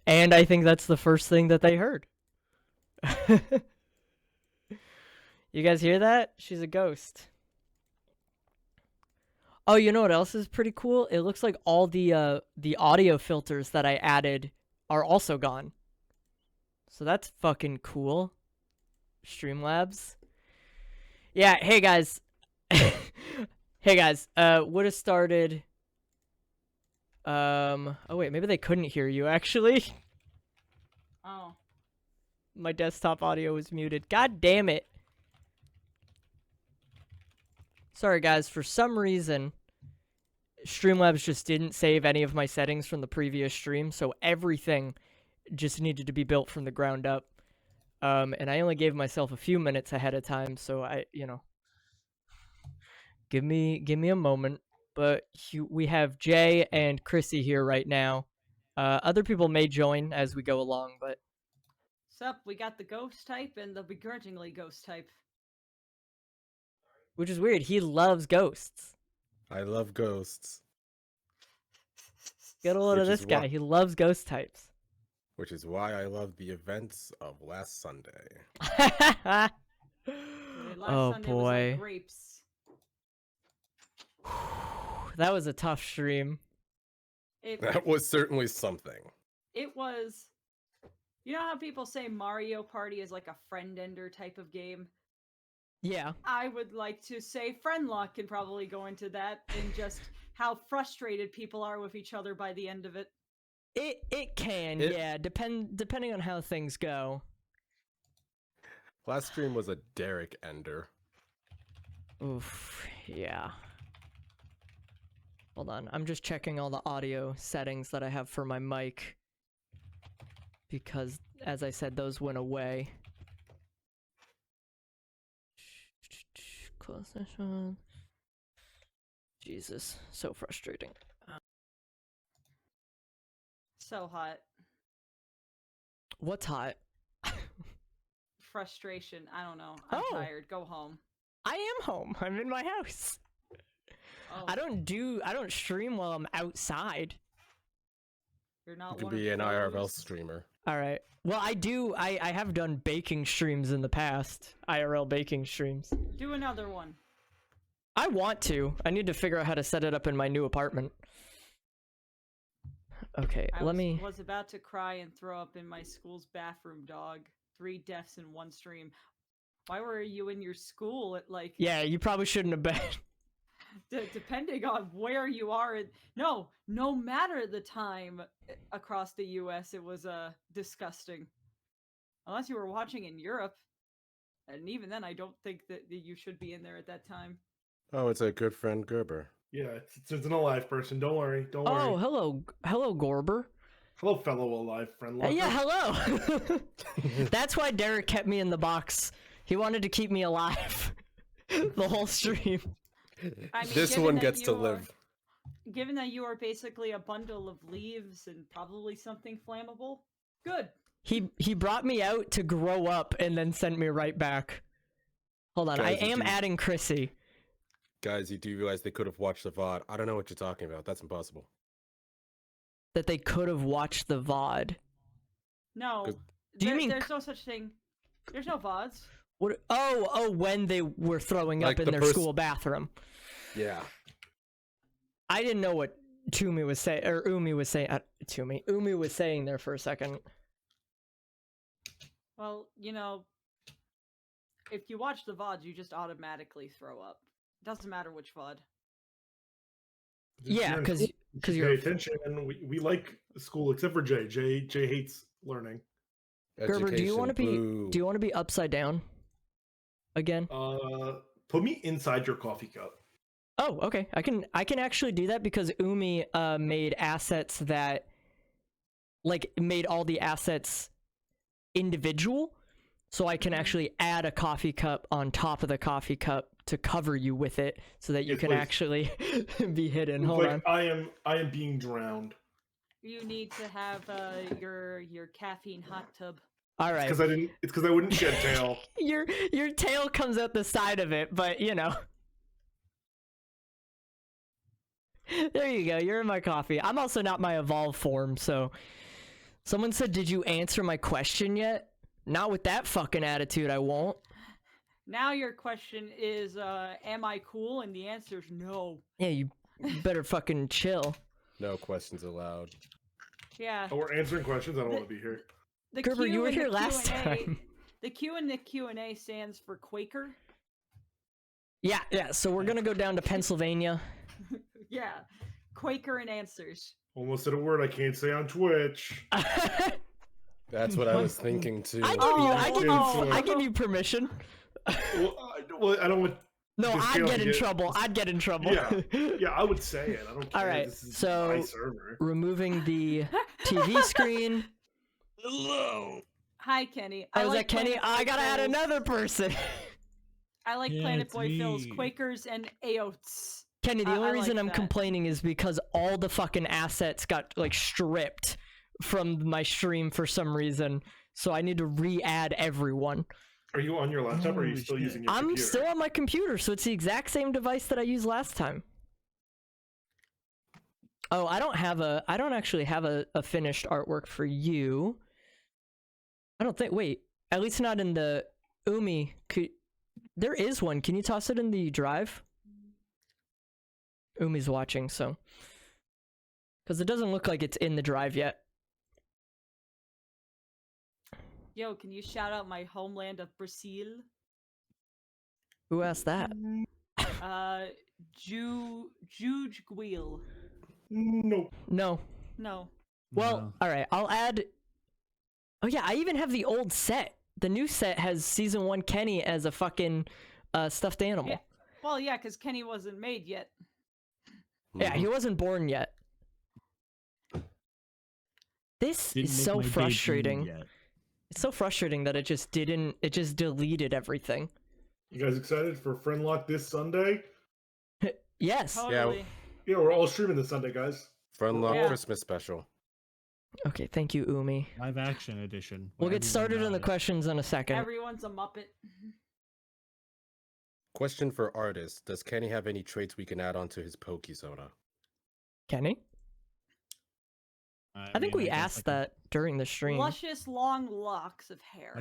And I think that's the first thing that they heard. You guys hear that? She's a ghost. Oh, you know what else is pretty cool? It looks like all the audio filters that I added are also gone. So that's fucking cool. Streamlabs. Yeah, hey guys. Hey guys, would have started oh wait, maybe they couldn't hear you actually. Oh. My desktop audio was muted. God damn it. Sorry guys, for some reason Streamlabs just didn't save any of my settings from the previous stream, so everything just needed to be built from the ground up. And I only gave myself a few minutes ahead of time, so I, give me a moment. But we have Jay and Chrissy here right now. Other people may join as we go along, but Sup, we got the ghost type and the begrudgingly ghost type. which is weird. He loves ghosts. I love ghosts. Get a load of this guy. He loves ghost types. Which is why I love the events of last Sunday. Last Oh, Sunday boy. was like grapes. That was a tough stream. That was certainly something. It was. You know how people say Mario Party is like a friend ender type of game? Yeah. I would like to say Friendlocke can probably go into that, and just how frustrated people are with each other by the end of it. It can, yeah, depending on how things go. Last stream was a Derek ender. Oof, yeah. Hold on, I'm just checking all the audio settings that I have for my mic. Because, as I said, those went away. Close this one. Jesus, so frustrating. So hot. What's hot? Frustration. I don't know. I'm tired. Go home. I am home. I'm in my house. Oh, I don't stream while I'm outside. you're You not could one be of an IRL those. streamer. All right. Well, I have done baking streams in the past. IRL baking streams. Do another one. I want to. I need to figure out how to set it up in my new apartment. Okay, I let me... was about to cry and throw up in my school's bathroom, dog. 3 deaths in one stream. Why were you in your school at like... Yeah, you probably shouldn't have been. Depending on where you are. No matter the time across the US, it was disgusting. Unless you were watching in Europe. And even then, I don't think that you should be in there at that time. Oh, it's a good friend Gerber. Yeah, it's an alive person. Don't worry. Don't worry. Oh, hello, Gorber. Hello, fellow alive friend. Yeah, hello. That's why Derek kept me in the box. He wanted to keep me alive the whole stream. I mean, This one gets to live. Given that you are basically a bundle of leaves and probably something flammable, good. He brought me out to grow up and then sent me right back. Hold on, Guys, I am adding Chrissy. Guys, you do realize they could have watched the VOD. I don't know what you're talking about. That's impossible. That they could have watched the VOD. No. Do you mean... There's no such thing. There's no VODs. What? Oh, when they were throwing Like up in their school bathroom. Yeah. I didn't know what Umi was saying, or Umi was saying, Umi was saying there for a second. Well, if you watch the VODs, you just automatically throw up. It doesn't matter which VOD. Yeah, because you're pay attention, and we like school except for Jay. Jay hates learning. Gerber, do you want to be upside down again? Put me inside your coffee cup. Oh, okay. I can actually do that because Umi made assets that made all the assets individual, so I can actually add a coffee cup on top of the coffee cup to cover you with it so that you can actually be hidden. Hold on. I am being drowned. You need to have your caffeine hot tub. All right. It's because I wouldn't shed tail. Your tail comes out the side of it, but there you go. You're in my coffee. I'm also not my evolved form, so Someone said, "Did you answer my question yet?" Not with that fucking attitude, I won't. Now your question is, am I cool? And the answer is no. Yeah, you better fucking chill. No questions allowed. Yeah. Oh, we're answering questions. I don't want to be here. The Gerber, Q you were in the here last Q&A time. The Q in the Q&A stands for Quaker. Yeah. So we're gonna go down to Pennsylvania. Yeah. Quaker and answers. Almost said a word I can't say on Twitch. That's what I was thinking too. I give you permission. Well, I don't want. No, Just I'd feel get like in it- trouble. I'd get in trouble. Yeah, I would say it. I don't care. All right, This is so- my server. Removing the TV screen. Hello. Hi, Kenny. Oh, is that like Kenny? Planet I Boy gotta add Phil's- another person. I like Yeah, Planet it's Boy Phil's me. Quakers and Aotes. Kenny, the only I reason like I'm that. complaining is because all the fucking assets got like stripped from my stream for some reason. So I need to re-add everyone. Are you on your laptop or are you Holy still shit. using your I'm computer? still on my computer, so it's the exact same device that I used last time. Oh, I don't actually have a finished artwork for you. I don't think, wait, at least not in the Umi. There is one. Can you toss it in the drive? Umi's watching, so. Because it doesn't look like it's in the drive yet. Yo, can you shout out my homeland of Brazil? Who asked that? Juge Guil. Nope. No. No. Well, No. alright, I'll add... Oh yeah, I even have the old set. The new set has Season 1 Kenny as a fucking stuffed animal. Yeah. Well, yeah, because Kenny wasn't made yet. Yeah, he wasn't born yet. This Didn't is make so my debut frustrating. yet. It's so frustrating that it just deleted everything. You guys excited for Friendlocke this Sunday? Yes. Totally. Yeah, we're all streaming this Sunday, guys. Friendlocke Yeah. Christmas special. Okay, thank you, Umi. Live action edition. We'll where get started everyone on the dies. questions in a second. Everyone's a Muppet. Question for artists: does Kenny have any traits we can add onto his Pokezona? Kenny? I think mean, we guess asked like a- that during the stream. Luscious long locks of hair.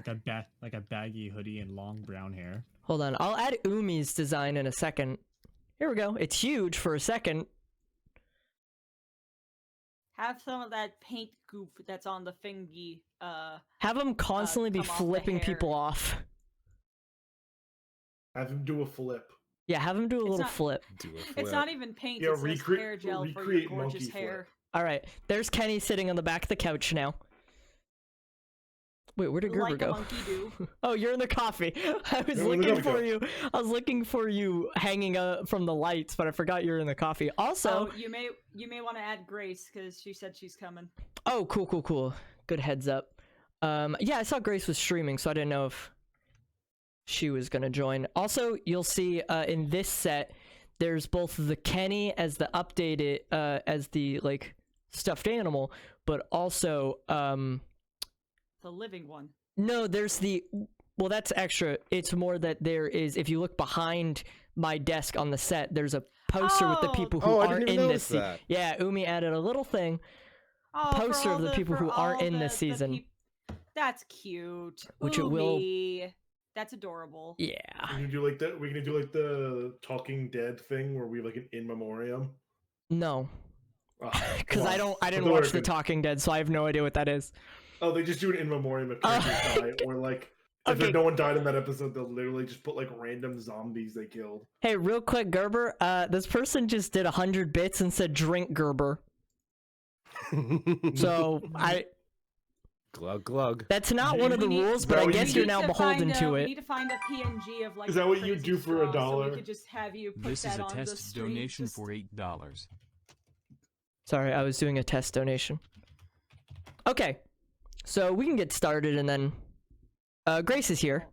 like a baggy hoodie and long brown hair. Hold on, I'll add Umi's design in a second. Here we go. It's huge for a second. Have some of that paint goop that's on the thingy. Have him constantly be come off the flipping hair. people off. Have him do a flip. Yeah, have him do a It's little not- flip. Do a It's flip. not even paint. Yeah, it's just hair gel for your recreate gorgeous monkey hair. All right, there's Kenny sitting on the back of the couch now. Wait, where did Gerber Like a go? monkey do. Oh, you're in the coffee. I was No, where'd the looking coffee for go? you. I was looking for you hanging from the lights, but I forgot you're in the coffee. Also, So you may want to add Grace because she said she's coming. oh, cool. Good heads up. Yeah, I saw Grace was streaming, so I didn't know if she was gonna join. Also, you'll see in this set, there's both the Kenny as the updated, as the like stuffed animal, but also The living one. no, there's the, well, that's extra. It's more that there is, if you look behind my desk on the set, there's a poster with the Oh. people who Oh, I aren't didn't even in notice this season. that. Yeah, Umi added a little thing. Oh, for Poster of all the people for who aren't all in this the season. That's cute. Which it will- Umi. That's adorable. Yeah. We're gonna do like that. We're gonna do like the Talking Dead thing where we have like an in memoriam. No, Ah, because come I on. don't. I didn't They're watch The working. Talking Dead, so I have no idea what that is. Oh, they just do an in memoriam if Oh. characters die, or like if Okay. no one died in that episode, they'll literally just put like random zombies they killed. Hey, real quick, Gerber. This person just did 100 bits and said drink Gerber. So glug glug. that's not one of the We need- rules, but I we guess need you're We now need to beholden find to We it. need to find a PNG of like. Is that a what you crazy do for a straw, So dollar? we could just have you put This is that a on the test stream, donation just- for $8. Sorry, I was doing a test donation. Okay, so we can get started, and then Grace is here.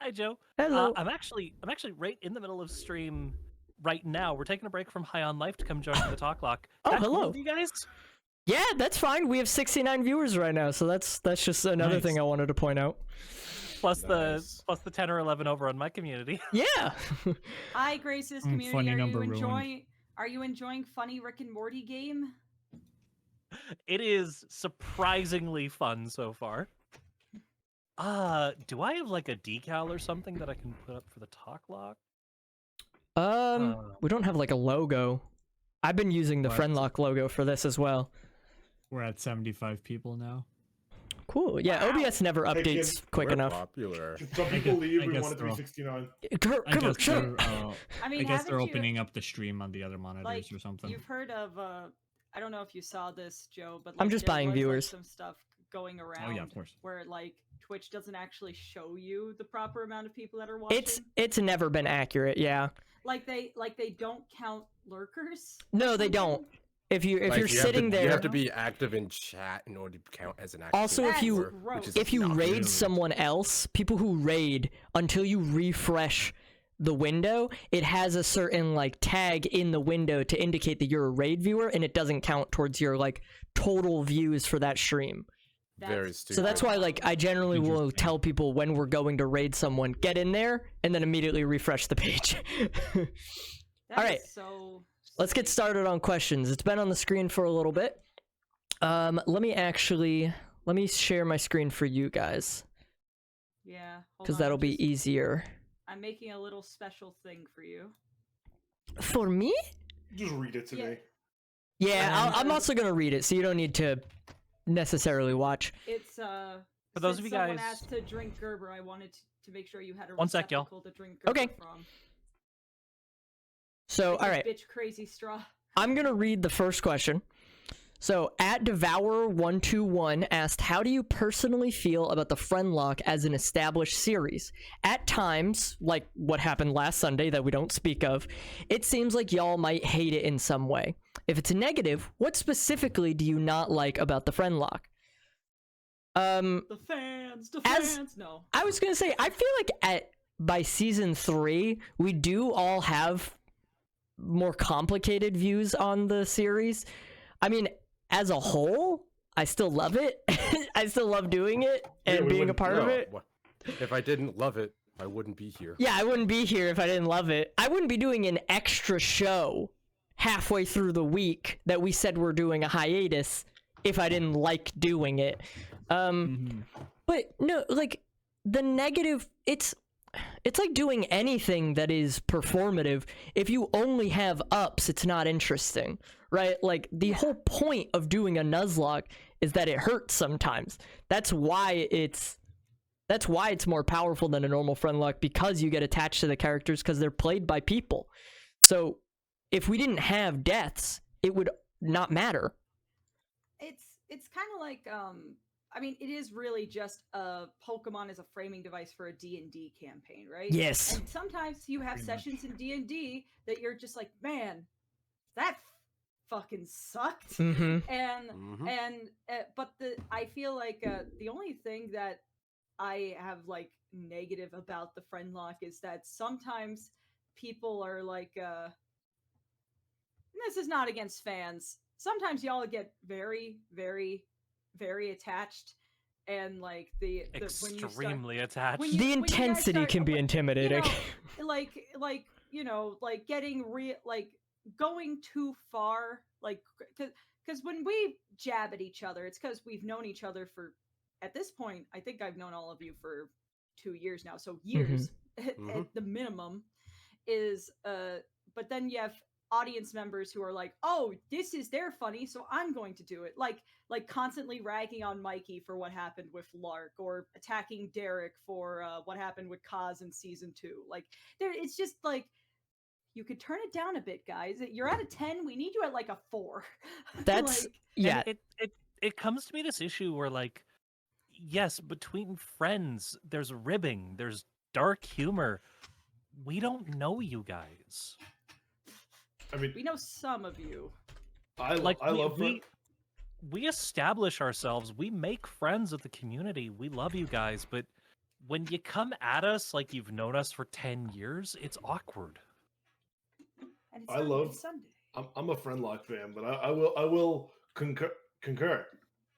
Hi, Joe. Hello. I'm actually right in the middle of stream right now. We're taking a break from High on Life to come join the Talk Lock. Oh, That cool hello. with you guys? Yeah, that's fine. We have 69 viewers right now, so that's just another Nice. thing I wanted to point out. Plus Nice. the 10 or 11 over on my community. Yeah. Hi, Grace's Mm, community. funny Are you number ruined. enjoying? Are you enjoying funny Rick and Morty game? It is surprisingly fun so far. Do I have like a decal or something that I can put up for the talk log? We don't have like a logo. I've been using the What? Friendlocke logo for this as well. We're at 75 people now. Cool. Yeah, Wow. OBS never Hey, kid, updates quick We're enough. popular. Some I people guess- leave I and guess want it to be they're- 69. I guess, Shut up. I I mean, guess they're haven't you- opening up the stream on the other monitors like or something. you've heard of I don't know if you saw this, Joe, but I'm like, just there buying was, like, viewers. some stuff going around Oh yeah, of course. where like Twitch doesn't actually show you the proper amount of people that are watching. It's never been accurate, yeah. Like they don't count lurkers. No, or they don't. something. If you're Like, sitting you there, have to be active in chat in order to count as an active Also, if you- viewer, That's which is gross. if you not raid really. someone else, people who raid, until you refresh the window, it has a certain like tag in the window to indicate that you're a raid viewer, and it doesn't count towards your like total views for that stream. very stupid. So that's why like I generally will Interesting. tell people when we're going to raid someone, get in there and then immediately refresh the page. That Alright. is so Let's get silly. started on questions. It's been on the screen for a little bit. Let me share my screen for you guys, Yeah, hold because on, that'll I'm be just- easier. I'm making a little special thing for you. For me? Just read it to Yeah. me. Yeah, I'm also gonna read it, so you don't need to necessarily watch. It's For those of since you someone guys- asked to drink Gerber, I wanted to make sure you had a One sec, y'all. receptacle to drink Gerber Okay. from. So, It's a alright, bitch crazy straw. I'm gonna read the first question. So, at Devourer121 asked, how do you personally feel about the Friendlocke as an established series? At times, like what happened last Sunday that we don't speak of, it seems like y'all might hate it in some way. If it's a negative, what specifically do you not like about the Friendlocke? The fans. As- No. I was gonna say, I feel like by season 3, we do all have more complicated views on the series. I mean, as a whole, I still love it. I still love doing it Yeah, and we being a wouldn't- part of No, it. If I didn't love it, I wouldn't be here. Yeah, I wouldn't be here if I didn't love it. I wouldn't be doing an extra show halfway through the week that we said we're doing a hiatus if I didn't like doing it. Mhm. But no, like the negative, it's like doing anything that is performative. If you only have ups, it's not interesting, right? Like the whole point of doing a Nuzlocke is that it hurts sometimes. That's why it's more powerful than a normal Friendlocke, because you get attached to the characters because they're played by people. So if we didn't have deaths, it would not matter. It's kind of like I mean, it is really just a Pokemon as a framing device for a D&D campaign, right? Yes. And sometimes you have Pretty sessions in D&D that you're just like, man, that fucking sucked. Mm-hmm. But I feel like the only thing that I have like negative about the Friendlocke is that sometimes people are like this is not against fans. Sometimes y'all get very, very, very attached, and like the when you start, Extremely attached. when you- The when you guys intensity start- can be you intimidating. know, like getting like going too far, like because when we jab at each other, it's because we've known each other for, at this point, I think I've known all of you for 2 years now, so years at the minimum is but then you have audience members who are like, oh, this is their funny, so I'm going to do it, like constantly ragging on Mikey for what happened with Lark, or attacking Derek for what happened with Kaz in season 2. Like it's just like, you could turn it down a bit, guys. You're at a 10, we need you at like a 4. That's like, yeah. And it comes to me this issue where, like, yes, between friends, there's ribbing, there's dark humor. We don't know you guys. I mean, we know some of you. I Like, love we establish ourselves. We make friends with the community. We love you guys, but when you come at us like you've known us for 10 years, it's awkward. And it's I not love- even Sunday. I'm a Friendlocke fan, but I will concur.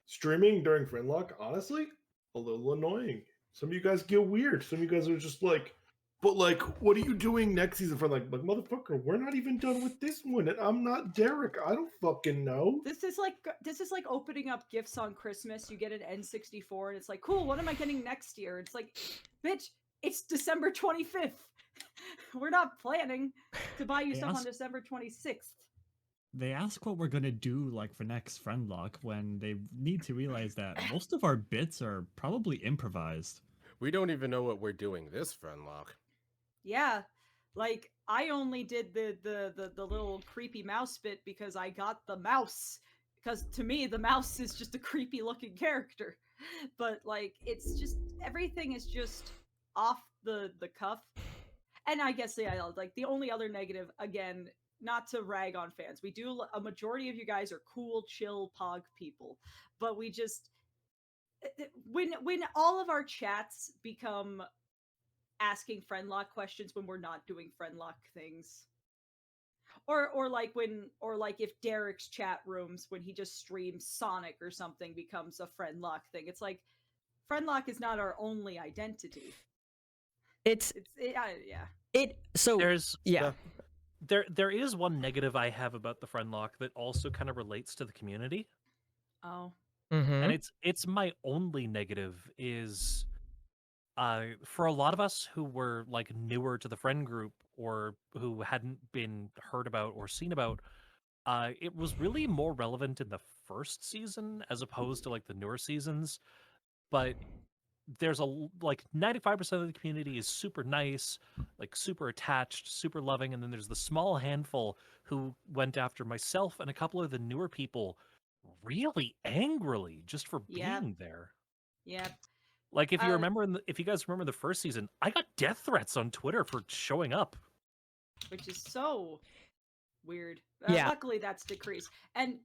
Streaming during Friendlocke, honestly, a little annoying. Some of you guys get weird. Some of you guys are just like But like, what are you doing next season for? Like motherfucker, we're not even done with this one, and I'm not Derek. I don't fucking know. This is like opening up gifts on Christmas. You get an N64, and it's like, cool. What am I getting next year? It's like, bitch, it's December 25th. We're not planning to buy you stuff on December 26th. They ask what we're gonna do like for next Friendlocke when they need to realize that most of our bits are probably improvised. We don't even know what we're doing this Friendlocke. Yeah, like I only did the little creepy mouse bit because I got the mouse. Because to me, the mouse is just a creepy looking character. But like, it's just everything is just off the cuff. And I guess like the only other negative, again, not to rag on fans, a majority of you guys are cool, chill, pog people, but we just when all of our chats become asking Friendlocke questions when we're not doing Friendlocke things, or like if Derek's chat rooms when he just streams Sonic or something becomes a Friendlocke thing. It's like Friendlocke is not our only identity. There is one negative I have about the Friendlocke that also kind of relates to the community. Oh. Mm-hmm. And it's my only negative is for a lot of us who were like newer to the friend group or who hadn't been heard about or seen about, it was really more relevant in the first season as opposed to like the newer seasons. But there's like 95% of the community is super nice, like super attached, super loving, and then there's the small handful who went after myself and a couple of the newer people really angrily just for being there. Yeah. Like if you remember if you guys remember the first season, I got death threats on Twitter for showing up, which is so weird. Yeah. Luckily that's decreased. And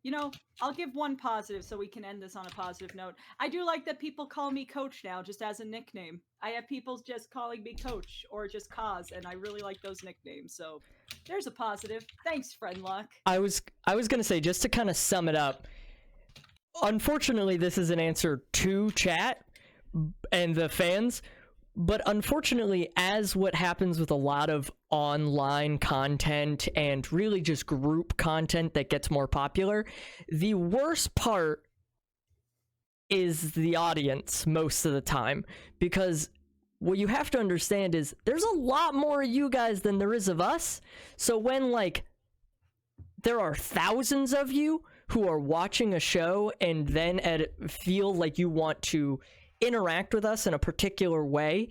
I'll give one positive so we can end this on a positive note. I do like that people call me Coach now just as a nickname. I have people just calling me Coach or just Kaz, and I really like those nicknames. So there's a positive. Thanks, Friendlocke. I was gonna say, just to kind of sum it up, unfortunately this is an answer to chat and the fans, but unfortunately, as what happens with a lot of online content and really just group content that gets more popular, the worst part is the audience most of the time. Because what you have to understand is there's a lot more of you guys than there is of us. So when, like, there are thousands of you who are watching a show and then feel like you want to interact with us in a particular way,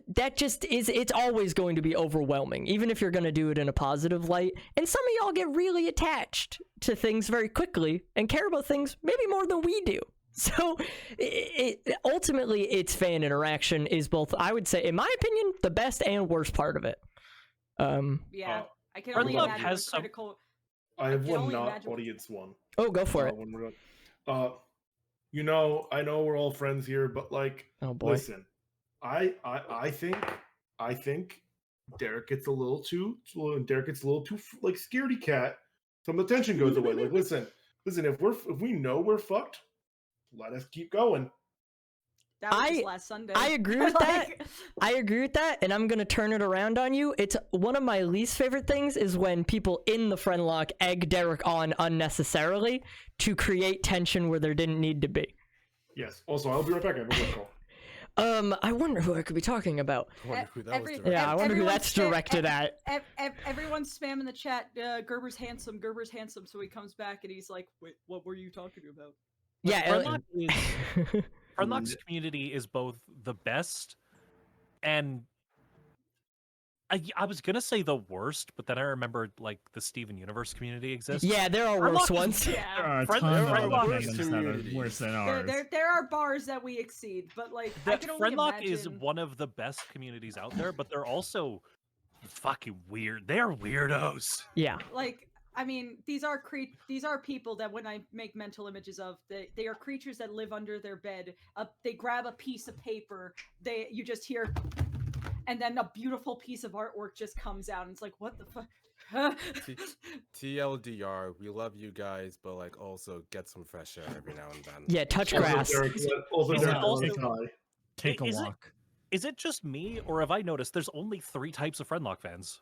that just is, it's always going to be overwhelming, even if you're going to do it in a positive light. And some of y'all get really attached to things very quickly and care about things maybe more than we do. So ultimately, it's fan interaction is both, I would say, in my opinion, the best and worst part of it. Yeah, I can only imagine has critical. I have one not audience one. Oh, go for it. When we're I know we're all friends here, but like, oh boy. Listen, I think Derek gets a little too like scaredy cat. Some of the tension goes away. Like, listen, if we know we're fucked, let us keep going. That was just last Sunday. I agree with that. I agree with that, and I'm gonna turn it around on you. It's one of my least favorite things is when people in the Friendlocke egg Derek on unnecessarily to create tension where there didn't need to be. Yes. Also, I'll be right back. I have a work call. I wonder who I could be talking about. I wonder who that was directed Yeah, I wonder who that's directed at. Everyone's spamming the chat. Gerber's handsome. So he comes back and he's like, "Wait, what were you talking about?" Yeah. Friendlocke's community is both the best and I was gonna say the worst, but then I remembered like the Steven Universe community exists. Yeah, there are worse ones. There are a Friend- ton of Friendlocke other things that are worse than ours. There are bars that we exceed, but like I can only Friendlocke imagine... is one of the best communities out there, but they're also fucking weird. They are weirdos. Yeah. Like, I mean, these are people that when I make mental images of, they are creatures that live under their bed. They grab a piece of paper. You just hear, and then a beautiful piece of artwork just comes out, and it's like, what the fuck? TLDR, we love you guys, but like also get some fresh air every now and then. Yeah, touch grass. Also, Is it also- Take a Is it- walk. Is it just me, or have I noticed there's only 3 types of Friendlock fans?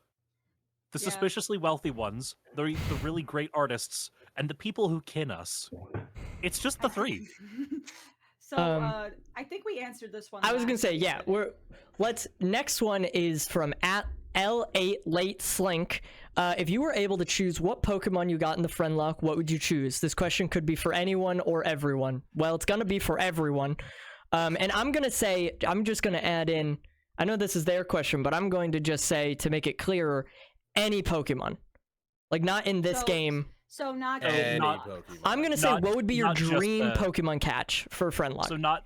The Yeah. suspiciously wealthy ones, the really great artists, and the people who kin us. It's just the 3. So I think we answered this one. I was gonna last say, week, yeah. but- Next one is from @L8 Late Slink. If you were able to choose what Pokemon you got in the Friendlock, what would you choose? This question could be for anyone or everyone. Well, it's gonna be for everyone. And I'm just gonna add in. I know this is their question, but I'm going to just say, to make it clearer, any Pokemon, like not in this So- game. So not Any not- Pokemon. I'm gonna say, Not- what would be your not just dream the- Pokemon catch for Friendlock? So not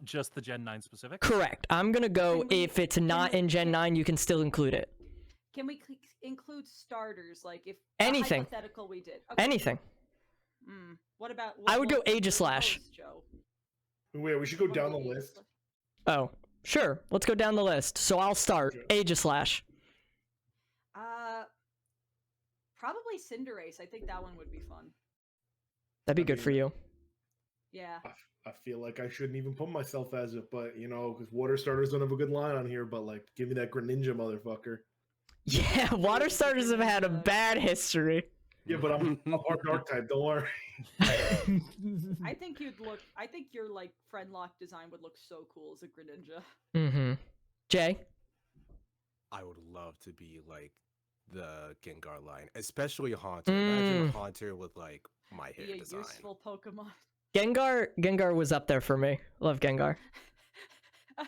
just the Gen 9 specific? Correct. I'm gonna go. Can we- If it's can not we- in Gen 9, you can still include it. Can we include starters? Like if Anything. hypothetical we did. Okay. Anything. What about? I would go what you Aegislash. propose, Joe? Wait, we should go What down the about list. Aegislash? Oh, sure. Let's go down the list. So I'll start. Sure. Aegislash. Probably Cinderace. I think that one would be fun. That'd be I good for mean- you. Yeah. I feel like I shouldn't even put myself as it, but you know, because water starters don't have a good line on here. But like, give me that Greninja, motherfucker. Yeah, water starters have had a bad history. Yeah, but I'm hard dark type. Don't worry. I think you'd look. I think your like Friendlock design would look so cool as a Greninja. Mm-hmm. Jay? I would love to be like the Gengar line, especially Haunter. Imagine a Haunter with like my hair Be a design. useful Pokemon. Gengar was up there for me. Love Gengar.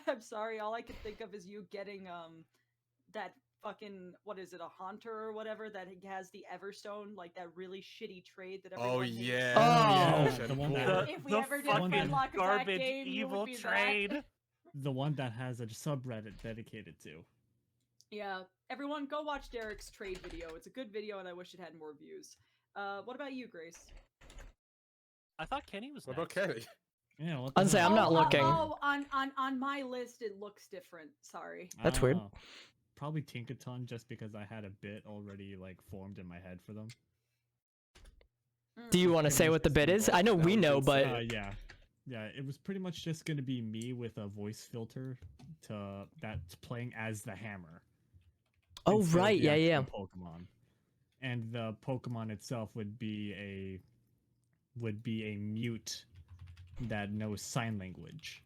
I'm sorry. All I can think of is you getting that fucking, what is it, a Haunter or whatever that has the Everstone, like that really shitty trade that everyone Oh hates. yeah. Oh, yeah, the one that- Cool. If we ever did a fucking Friendlock attack garbage game, you evil would be that. trade. The one that has a subreddit dedicated to. Yeah, everyone go watch Derek's trade video. It's a good video and I wish it had more views. What about you, Grace? I thought Kenny was What about next. Kenny? Yeah, what I'd say I'm not looking. On my list it looks different. Sorry. That's weird. Probably Tinkaton, just because I had a bit already like formed in my head for them. Do you want to Pretty say much what the just bit the is? voice I know we know, but Yeah, it was pretty much just gonna be me with a voice filter that's playing as the hammer. oh instead of right, the yeah, yeah. actual Pokemon, and the Pokemon itself would be a mute that knows sign language.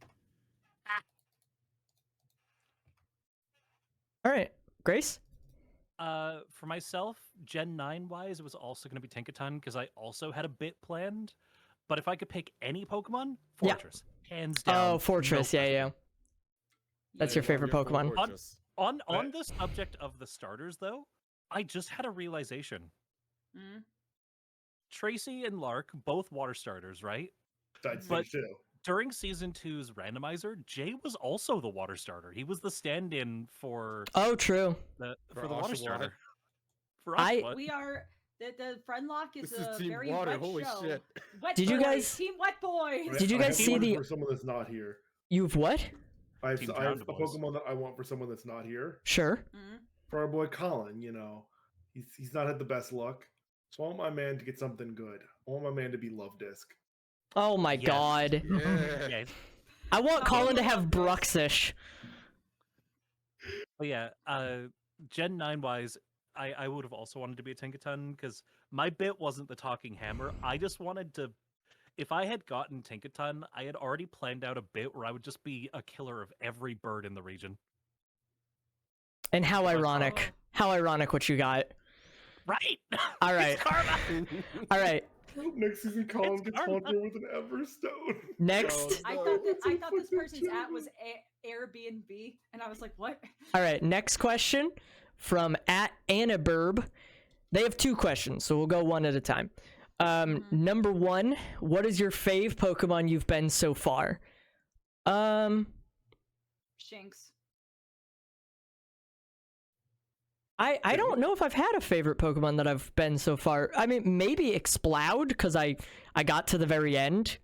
All right, Grace. For myself, Gen 9 wise, it was also going to be Tinkaton because I also had a bit planned. But if I could pick any Pokemon, Yeah. Fortress, hands down. Oh, no Fortress. Yeah, question. yeah. That's your favorite Full Pokemon. Fortress. On the subject of the starters, though, I just had a realization. Mm. Tracy and Lark, both water starters, right? I'd say But- too. During season 2's randomizer, Jay was also the water starter. He was the stand-in for Oh, true. the For water Oshawott. starter. For I- Oshawott. We are the Friendlock is This a is Team very Water. wet Holy show. shit. Wet Did you boys, guys- Team Wet Boys? Did you I guys have see one the- for someone that's not here? You've what? I have, Team I have a Drowned Boys. Pokemon that I want for someone that's not here. Sure. Mm. For our boy Colin, you know, he's not had the best luck. So I want my man to get something good. I want my man to be Love Disc. Oh my Yes. god. Yeah. Yeah. I want Oh, Colin to I have love this. Bruxish. But yeah, Gen 9 wise, I would have also wanted to be a Tinkaton because my bit wasn't the talking hammer. I just wanted to. If I had gotten Tinkaton, I had already planned out a bit where I would just be a killer of every bird in the region. And how That's ironic. awesome. How ironic what you got. Right? All right. It's karma. All right. Next season, Colin It's gets karma. Haunter with an Everstone. Next. I no, thought it's I a thought this fucking person's at was joke. Airbnb, and I was like, what? All right. Next question from @Anaburb. They have 2 questions, so we'll go one at a time. Number 1, what is your fave Pokemon you've been so far? Shanks. I don't know if I've had a favorite Pokemon that I've been so far. I mean, maybe Exploud, because I got to the very end.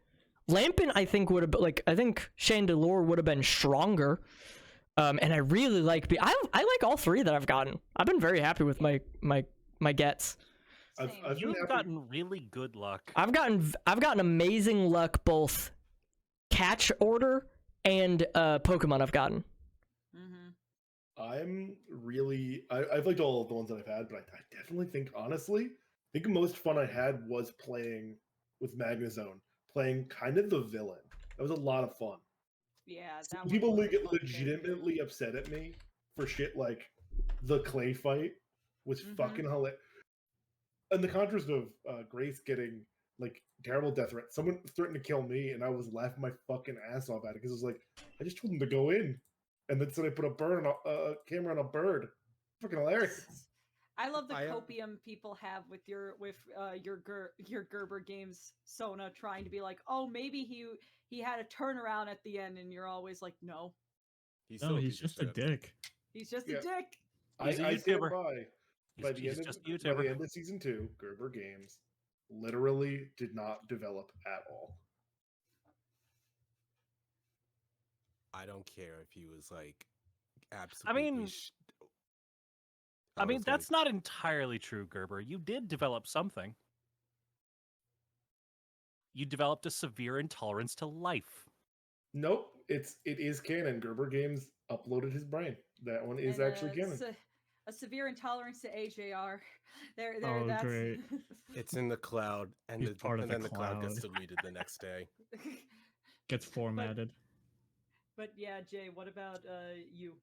Lampin, I think would have been, like, I think Chandelure would have been stronger. And I really like I like all 3 that I've gotten. I've been very happy with my gets. I've Same. been You've happy- gotten really good luck. I've gotten amazing luck both catch order and Pokemon I've gotten. Mm-hmm. I've liked all of the ones that I've had, but I definitely think, honestly, I think the most fun I had was playing with Magnazone, playing kind of the villain. That was a lot of fun. Yeah, Some that one people was a get fun character. legitimately upset at me for shit like the clay fight was fucking hilarious. In the contrast of Grace getting like terrible death threat, someone threatened to kill me, and I was laughing my fucking ass off at it because it was like I just told him to go in, and then so they put a camera on a bird. Fucking hilarious. I love the I, copium people have with your Gerber games, Sona, trying to be like, oh, maybe he had a turnaround at the end, and you're always like, no, He's No, still he's just a shit. dick. he's just Yeah. a dick. He's a I stand YouTuber. by He's the just a by YouTuber. the end of season 2, Gerber Games literally did not develop at all. I don't care if he was like absolutely. I mean, that's not entirely true, Gerber. You did develop something. You developed a severe intolerance to life. Nope, it is canon. Gerber Games uploaded his brain. That one is And, actually canon. A severe intolerance to AJR. There, Oh, that's great. It's in the cloud, and, He's part of then the the cloud gets cloud. deleted the next day. Gets formatted. But yeah, Jay, what about you?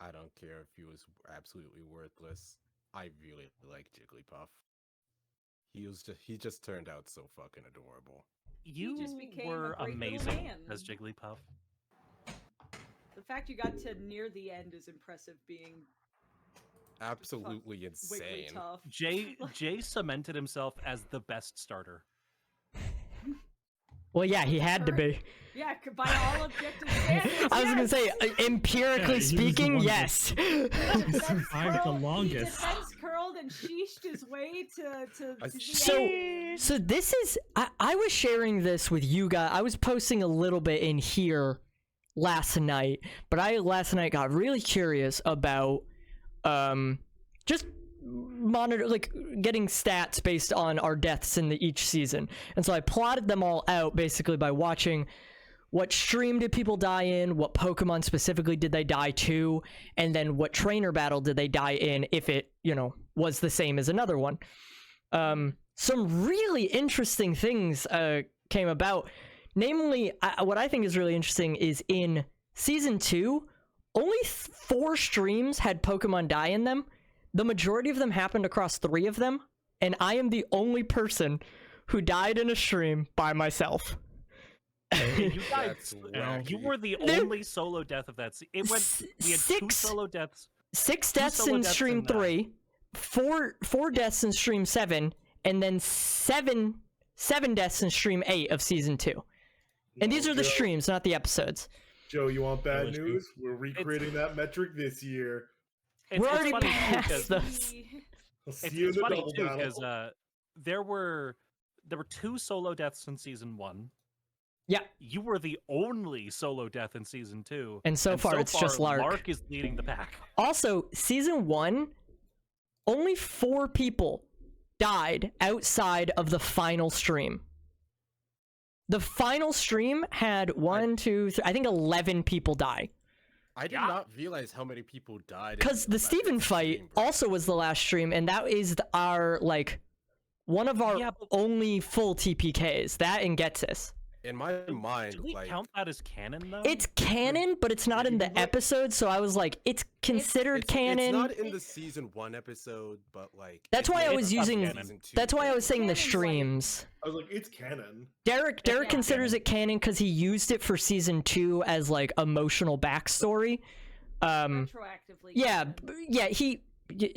I don't care if he was absolutely worthless. I really like Jigglypuff. He just turned out so fucking adorable. You just became a were great little amazing man. as Jigglypuff. The fact you got to near the end is impressive. Being Absolutely wiggly insane. tough. Jay cemented himself as the best starter. Well, yeah, he had to be. Yeah, by all objective standards. I was gonna say, empirically Yeah, he was the speaking, one that- yes. He survived the He longest. defense curled and sheeshed his way to the So, end. so this is. I was sharing this with you guys. I was posting a little bit in here last night, but last night got really curious about just getting stats based on our deaths in each season, and so I plotted them all out basically by watching what stream did people die in, what Pokemon specifically did they die to, and then what trainer battle did they die in if it was the same as another one. Some really interesting things came about. Namely, what I think is really interesting is in season 2, only 4 streams had Pokemon die in them. The majority of them happened across 3 of them, and I am the only person who died in a stream by myself. You died. That's wacky. You were the only solo death of that. We had 2 solo deaths. 6 Two deaths solo in deaths stream in that. 3, 4 deaths in stream 7, and then 7 deaths in stream 8 of season 2. And these are the streams, not the episodes. Joe, you want bad was true. news? We're recreating that metric this year. It's We're already funny too, past 'cause- those. I'll see It's, you in it's the funny double too battle. because there were 2 solo deaths in season 1. Yeah, You were the only solo death in season 2, and so far it's just Lark. Lark is leading the pack. Also, season 1, only 4 people died outside of the final stream. The final stream had 1, 2, 3, I think 11 people die. I did not realize how many people died. in Because the 11th Steven fight stream, bro. also was the last stream, and that is our, one of our Yeah, but- only full TPKs. That and Getsis. In my mind, Do we like count that as canon though? It's canon, but it's not in the episode, so I was like, it's considered canon. It's not in the season 1 episode, but like That's it's why I in was the using. season 2 That's why I was saying the Canon's like- streams. I was like, it's canon. Derek Yeah, considers it canon because he used it for season 2 as emotional backstory. Retroactively. Yeah, canon.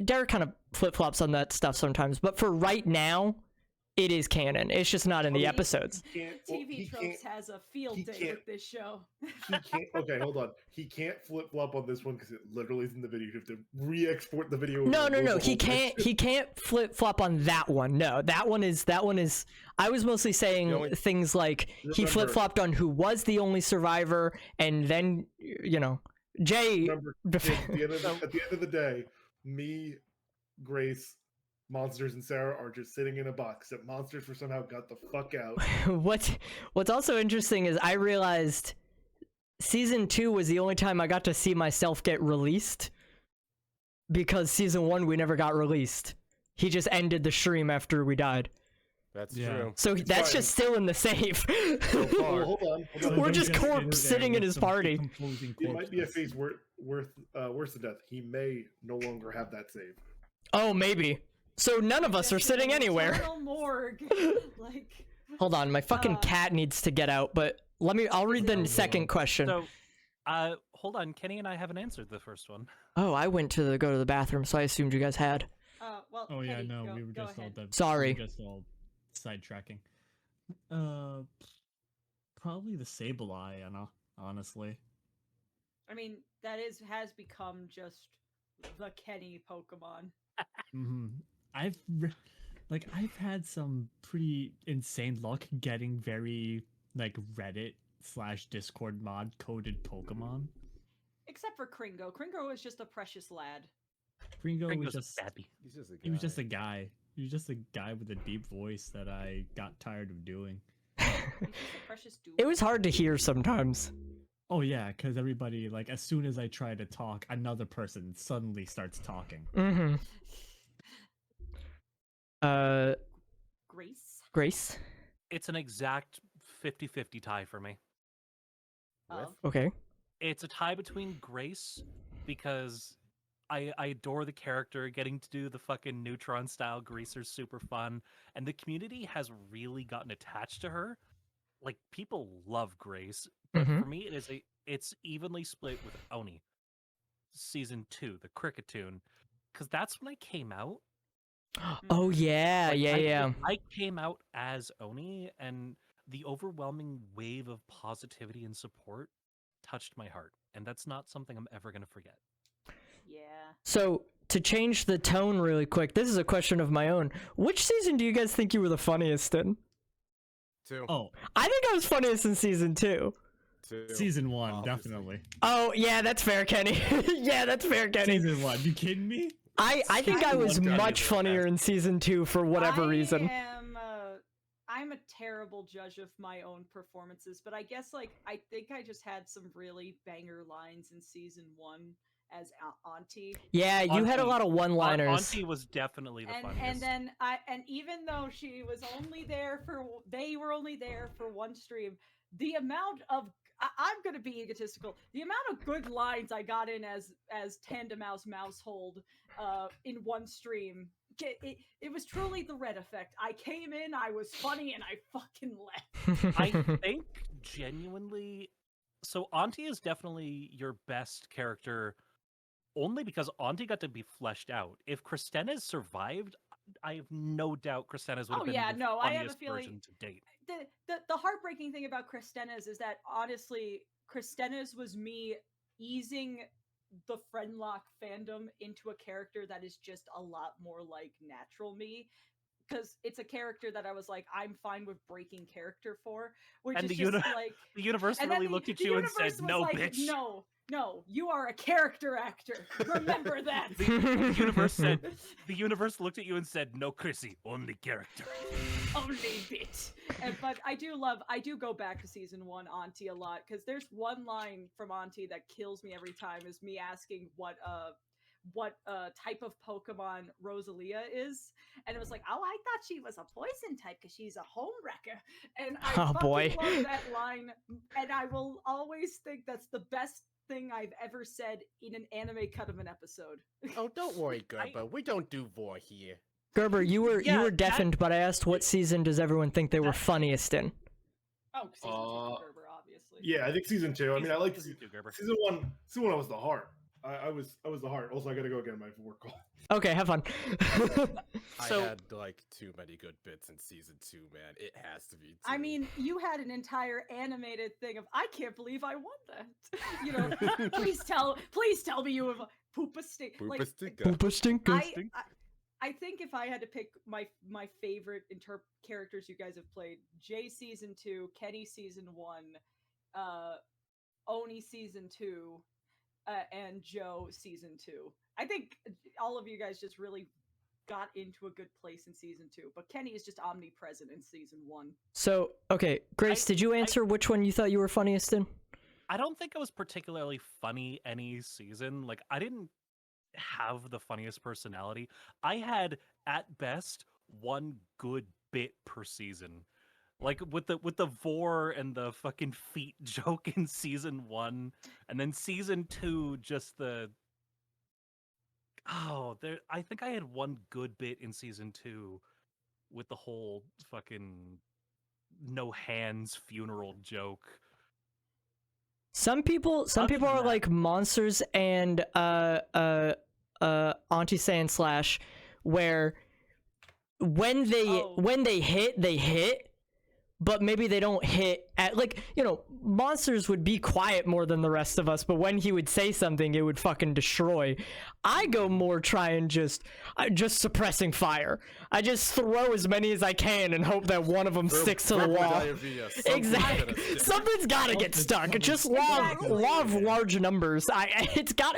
Derek kind of flip flops on that stuff sometimes, but for right now, it is canon. It's just not in the He- episodes. He can't, TV Tropes has a field he day can't- with this show. He can't. Okay, hold on. He can't flip flop on this one because it literally is in the video. You have to re-export the video. and No. remove the He whole can't. picture. He can't flip flop on that one. No, that one is. I was mostly saying The only- things like he Remember- flip flopped on who was the only survivor, and then Jay. Remember, at the end of the day, me, Grace, Monsters, and Sarah are just sitting in a box. That Monsters for somehow got the fuck out. What's also interesting is I realized season 2 was the only time I got to see myself get released, because season 1 we never got released. He just ended the stream after we died. That's Yeah. true. So that's fine. just still in the safe. So far. Well, hold on. So We're don't just get corpse in there sitting in with his some party. decomposing It might be a corpses. face worse than death. He may no longer have that save. Oh, maybe. So none of us are Just sitting an anywhere. eternal morgue. Like, Hold on, my fucking Uh, cat needs to get out, but I'll read the it- second question. So, hold on. Kenny and I haven't answered the first one. Oh, I went to go to the bathroom, so I assumed you guys had. well, Oh yeah, Kenny, no, go, we were go just all ahead. Sorry. we were just all sidetracking. Probably the Sableye, honestly. I mean, that has become just the Kenny Pokemon. Mm-hmm. I've had some pretty insane luck getting very like Reddit / Discord mod coded Pokemon. Except for Kringo. Kringo is just a precious lad. Ringo was Ringo's just a babby. He's just a guy. he was just a guy. He was just a guy with a deep voice that I got tired of doing. He's just a precious dude. It was hard to hear sometimes. Oh yeah, because everybody like as soon as I try to talk, another person suddenly starts talking. Mm-hmm. Grace. Grace? It's an exact 50-50 tie for me. With? Okay. It's a tie between Grace, because I adore the character. Getting to do the fucking Neutron style greaser's super fun, and the community has really gotten attached to her. Like, people love Grace, but Mhm. for me it's evenly split with Oni. Season 2, the Cricketune, because that's when I came out. Oh yeah, Like, yeah. I came out as Oni, and the overwhelming wave of positivity and support touched my heart, and that's not something I'm ever going to forget. Yeah. So, to change the tone really quick, this is a question of my own. Which season do you guys think you were the funniest in? 2. Oh, I think I was funniest in season 2. 2. season 1, Obviously. definitely. Oh, yeah, that's fair, Kenny. Yeah, that's fair, Kenny. Season 1, you kidding me? I think I Season was 1 got me much the funnier best. in season 2 for whatever reason. I'm a terrible judge of my own performances, but I guess I think I just had some really banger lines in season 1 as Auntie. Yeah, you had a Auntie- lot of one-liners. Auntie was definitely the funniest. And then even though they were only there for one stream, the amount of I'm gonna be egotistical. The amount of good lines I got in as Tandemouse's Mousehold in one stream, it was truly the Red effect. I came in, I was funny, and I fucking left. I think genuinely, so Auntie is definitely your best character, only because Auntie got to be fleshed out. If Kristenna's survived, I have no doubt Kristenna's would have Oh, been yeah, the no, I have a funniest feeling- version to date. The heartbreaking thing about Kristenna's is that honestly, Kristenna's was me easing the Friendlocke fandom into a character that is just a lot more like natural me, because it's a character that I was like, I'm fine with breaking character for, which And is the just like The universe and then really the- looked at the you and universe said, was "No, like, bitch." No, you are a character actor. Remember that. The universe said, the universe looked at you and said, "No, Chrissy, only character." Only bit. But I do go back to season 1 Auntie a lot, because there's one line from Auntie that kills me every time, is me asking what type of Pokemon Rosalia is, and it was like, oh, I thought she was a poison type because she's a home wrecker, and I Oh, fucking boy. love that line, and I will always think that's the best thing I've ever said in an anime cut of an episode. Oh, don't worry, Gerber. We don't do vor here. Gerber, you were Yeah, that- deafened, but I asked what season does everyone think they were that- funniest in? Oh, season 2 for Gerber, obviously. Yeah, I think season 2. I mean, I like Season two, Gerber. season 1. Season 1, I was the heart. I was the heart. Also, I gotta go get my work call. Okay, have fun. So- I had like too many good bits in season 2, man. It has to be 2. I mean, you had an entire animated thing of I can't believe I won that. You know, please tell me you have Poopa Stink. Like, Poopa stinker. I think if I had to pick my favorite characters you guys have played, Jay season 2, Kenny season 1, Oni season 2, and Joe season 2. I think all of you guys just really got into a good place in season 2, but Kenny is just omnipresent in season 1. So, okay, Grace, did you answer which one you thought you were funniest in? I don't think it was particularly funny any season. Like, I didn't have the funniest personality. I had, at best, one good bit per season. Like with the vor and the fucking feet joke in season 1, and then season 2 just the I think I had one good bit in season 2 with the whole fucking no hands funeral joke. Some people Other than are that- like monsters and anti-sand slash, where when they hit, but maybe they don't hit at, like, you know, monsters would be quiet more than the rest of us, but when he would say something, it would fucking destroy. I go more trying just suppressing fire. I just throw as many as I can and hope that one of them sticks to the wall. Exactly. Something's gotta get stuck. It's just law of large numbers.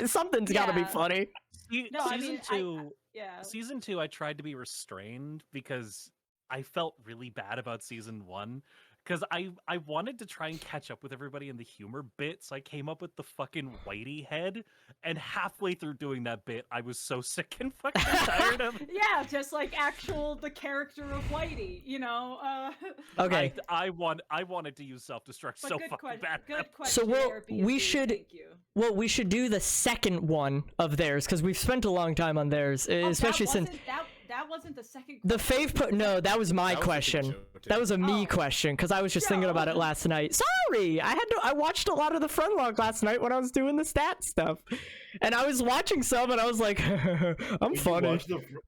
Something's gotta be Yeah. funny. No, I season mean, two, Yeah. season 2, I tried to be restrained because I felt really bad about season 1. Because I wanted to try and catch up with everybody in the humor bit, so I came up with the fucking Whitey head, and halfway through doing that bit, I was so sick and fucking tired of it. Yeah, just like the character of Whitey, you know. Okay. I wanted to use self-destruct But so good fucking question. bad. Good question. So Airbnb, thank you. Well, we should do the second one of theirs, because we've spent a long time on theirs, especially since that wasn't the second. the question. fave. No, that was my That was a good question. show, too. That was a me Oh. question, because I was just thinking about it last night. Sorry, I watched a lot of the Friendlocke last night when I was doing the stat stuff, and I was watching some, and I was like, I'm funny.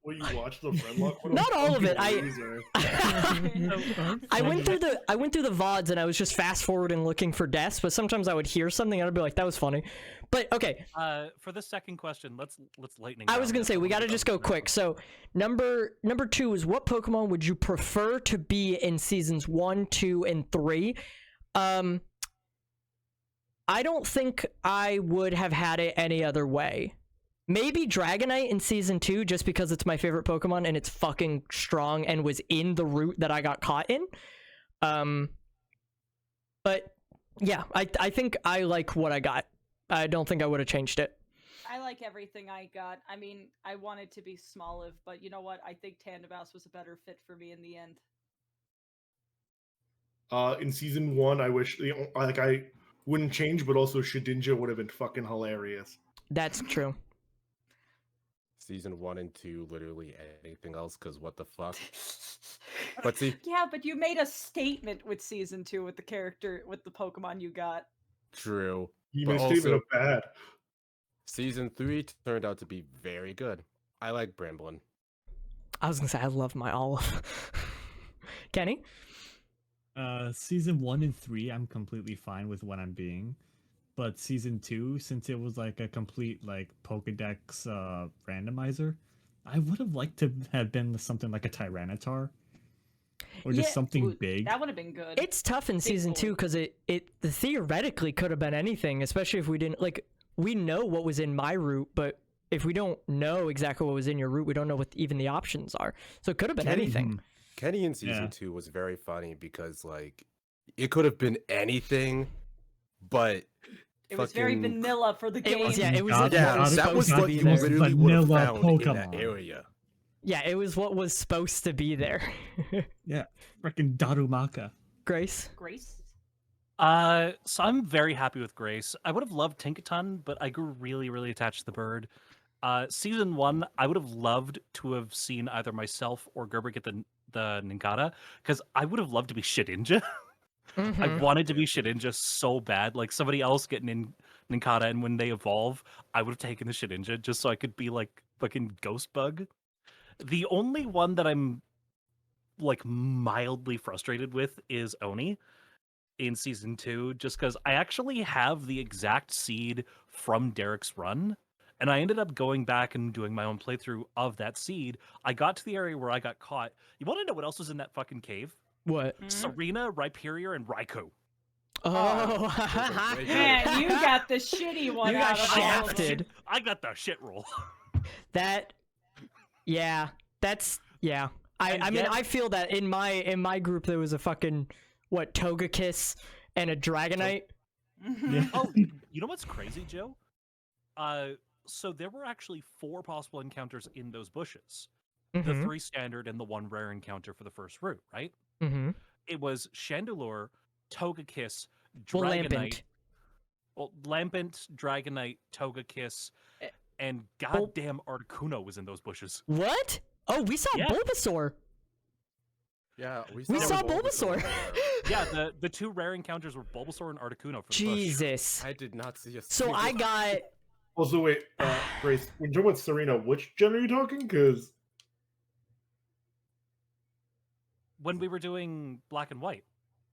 Will you watch the Friendlocke one? Not all of it. Loser. I went through the VODs, and I was just fast forwarding looking for deaths, but sometimes I would hear something and I'd be like, that was funny. But okay, For the second question, let's lightning. I was round gonna this say a we little gotta bit just on go the quick. So number 2 is, what Pokemon would you prefer to be in seasons 1, 2, and 3? I don't think I would have had it any other way. Maybe Dragonite in season 2, just because it's my favorite Pokemon and it's fucking strong and was in the route that I got caught in. But yeah, I think I like what I got. I don't think I would have changed it. I like everything I got. I mean, I wanted to be Smoliv, but you know what? I think Tandemaus was a better fit for me in the end. In season 1, I wish I wouldn't change, but also Shedinja would have been fucking hilarious. That's true. Season 1 and 2, literally anything else, because what the fuck? But see, Yeah, but you made a statement with season 2 with the character, with the Pokemon you got. true. You But made a statement also- of bad. Season 3 turned out to be very good. I like Bramblin. I was gonna say I love my Olive. Kenny? Season 1 and 3, I'm completely fine with what I'm being. But season 2, since it was like a complete like Pokedex randomizer, I would have liked to have been something like a Tyranitar. Or just Yeah, something Ooh, big. That would have been good. It's tough in season boy. 2 because it theoretically could have been anything, especially if we didn't, like, we know what was in my route, but if we don't know exactly what was in your route, we don't know what even the options are. So it could have been anything. Kenny in season Yeah. 2 was very funny because, like, it could have been anything, but It was very fucking- vanilla for the game. It was, yeah, it was God, yeah, what was God, that supposed was to what be you there. literally would have Vanilla found in that Pokemon. area. Yeah, it was what was supposed to be there. Yeah, freaking Darumaka. Grace? Grace? So I'm very happy with Grace. I would have loved Tinkaton, but I grew really, really attached to the bird. Season 1, I would have loved to have seen either myself or Gerber get the Ninkata, because I would have loved to be Shedinja. I Mhm. wanted to be Shedinja so bad, like somebody else getting Ninkata, and when they evolve, I would have taken the Shedinja just so I could be like fucking Ghost Bug. The only one that I'm like mildly frustrated with is Oni in season 2, just because I actually have the exact seed from Derek's run, and I ended up going back and doing my own playthrough of that seed. I got to the area where I got caught. You want to know what else was in that fucking cave? What? Mhm. Serena, Rhyperior, and Raikou. Oh, great Man, you got the shitty one You got out of all of them. shafted. I got the shit roll. That, yeah, that's, yeah. And I mean, yet- I feel that in my group there was a fucking, what, Togekiss and a Dragonite. Yeah. Oh, you know what's crazy, Joe? So there were actually 4 possible encounters in those bushes. The Mm-hmm. 3 standard and the 1 rare encounter for the first route, right? Mm-hmm. It was Chandelure, Togekiss, Well, Dragonite, Lampent. Lampent, Dragonite, Togekiss, Eh, and goddamn Articuno was in those bushes. What? Oh, we saw Yeah. Bulbasaur. Yeah, We saw Bulbasaur. Yeah, the 2 rare encounters were Bulbasaur and Articuno for the bush. Jesus. I did not see a So single- I got. Also, wait, Grace, when you're talking about Serena, which gen are you talking? Because When we were doing Black and White.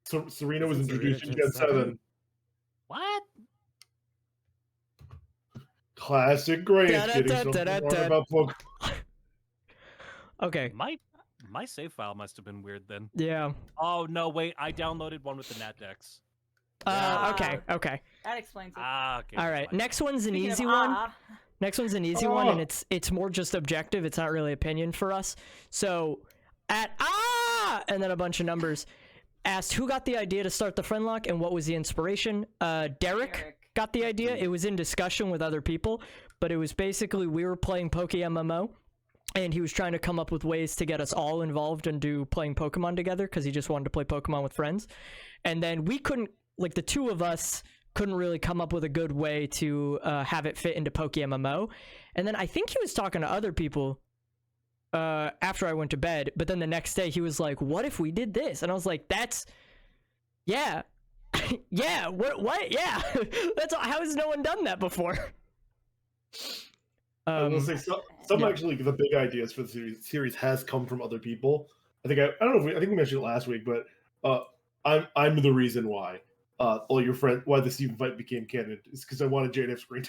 Serena was Isn't Serena introduced in Gen Gen 7. What? Classic Grace getting something Da-da-da-da-da-da. wrong about Pokemon. Okay. My save file must have been weird then. Yeah. Oh no, wait, I downloaded one with the NatDex. Okay. Okay. That explains it. Okay. All that's right. fine. Next one's an Speaking of easy one. ah, Next one's an easy one, and Oh. it's more just objective. It's not really opinion for us. So at and then a bunch of numbers. Asked who got the idea to start the Friendlocke and what was the inspiration. Derek got the idea. It was in discussion with other people, but it was basically we were playing Poke MMO, and he was trying to come up with ways to get us all involved and do playing Pokemon together because he just wanted to play Pokemon with friends. And then we couldn't, like the 2 of us couldn't really come up with a good way to have it fit into Poke MMO. And then I think he was talking to other people after I went to bed, but then the next day he was like, what if we did this? And I was like, that's, yeah. Yeah, what? Yeah. That's how has no one done that before? I will say some yeah. actually the big ideas for the series has come from other people. I think I don't know if I think we mentioned it last week, but I'm the reason why all your friends why the Steven fight became canon is because I wanted JNF screen.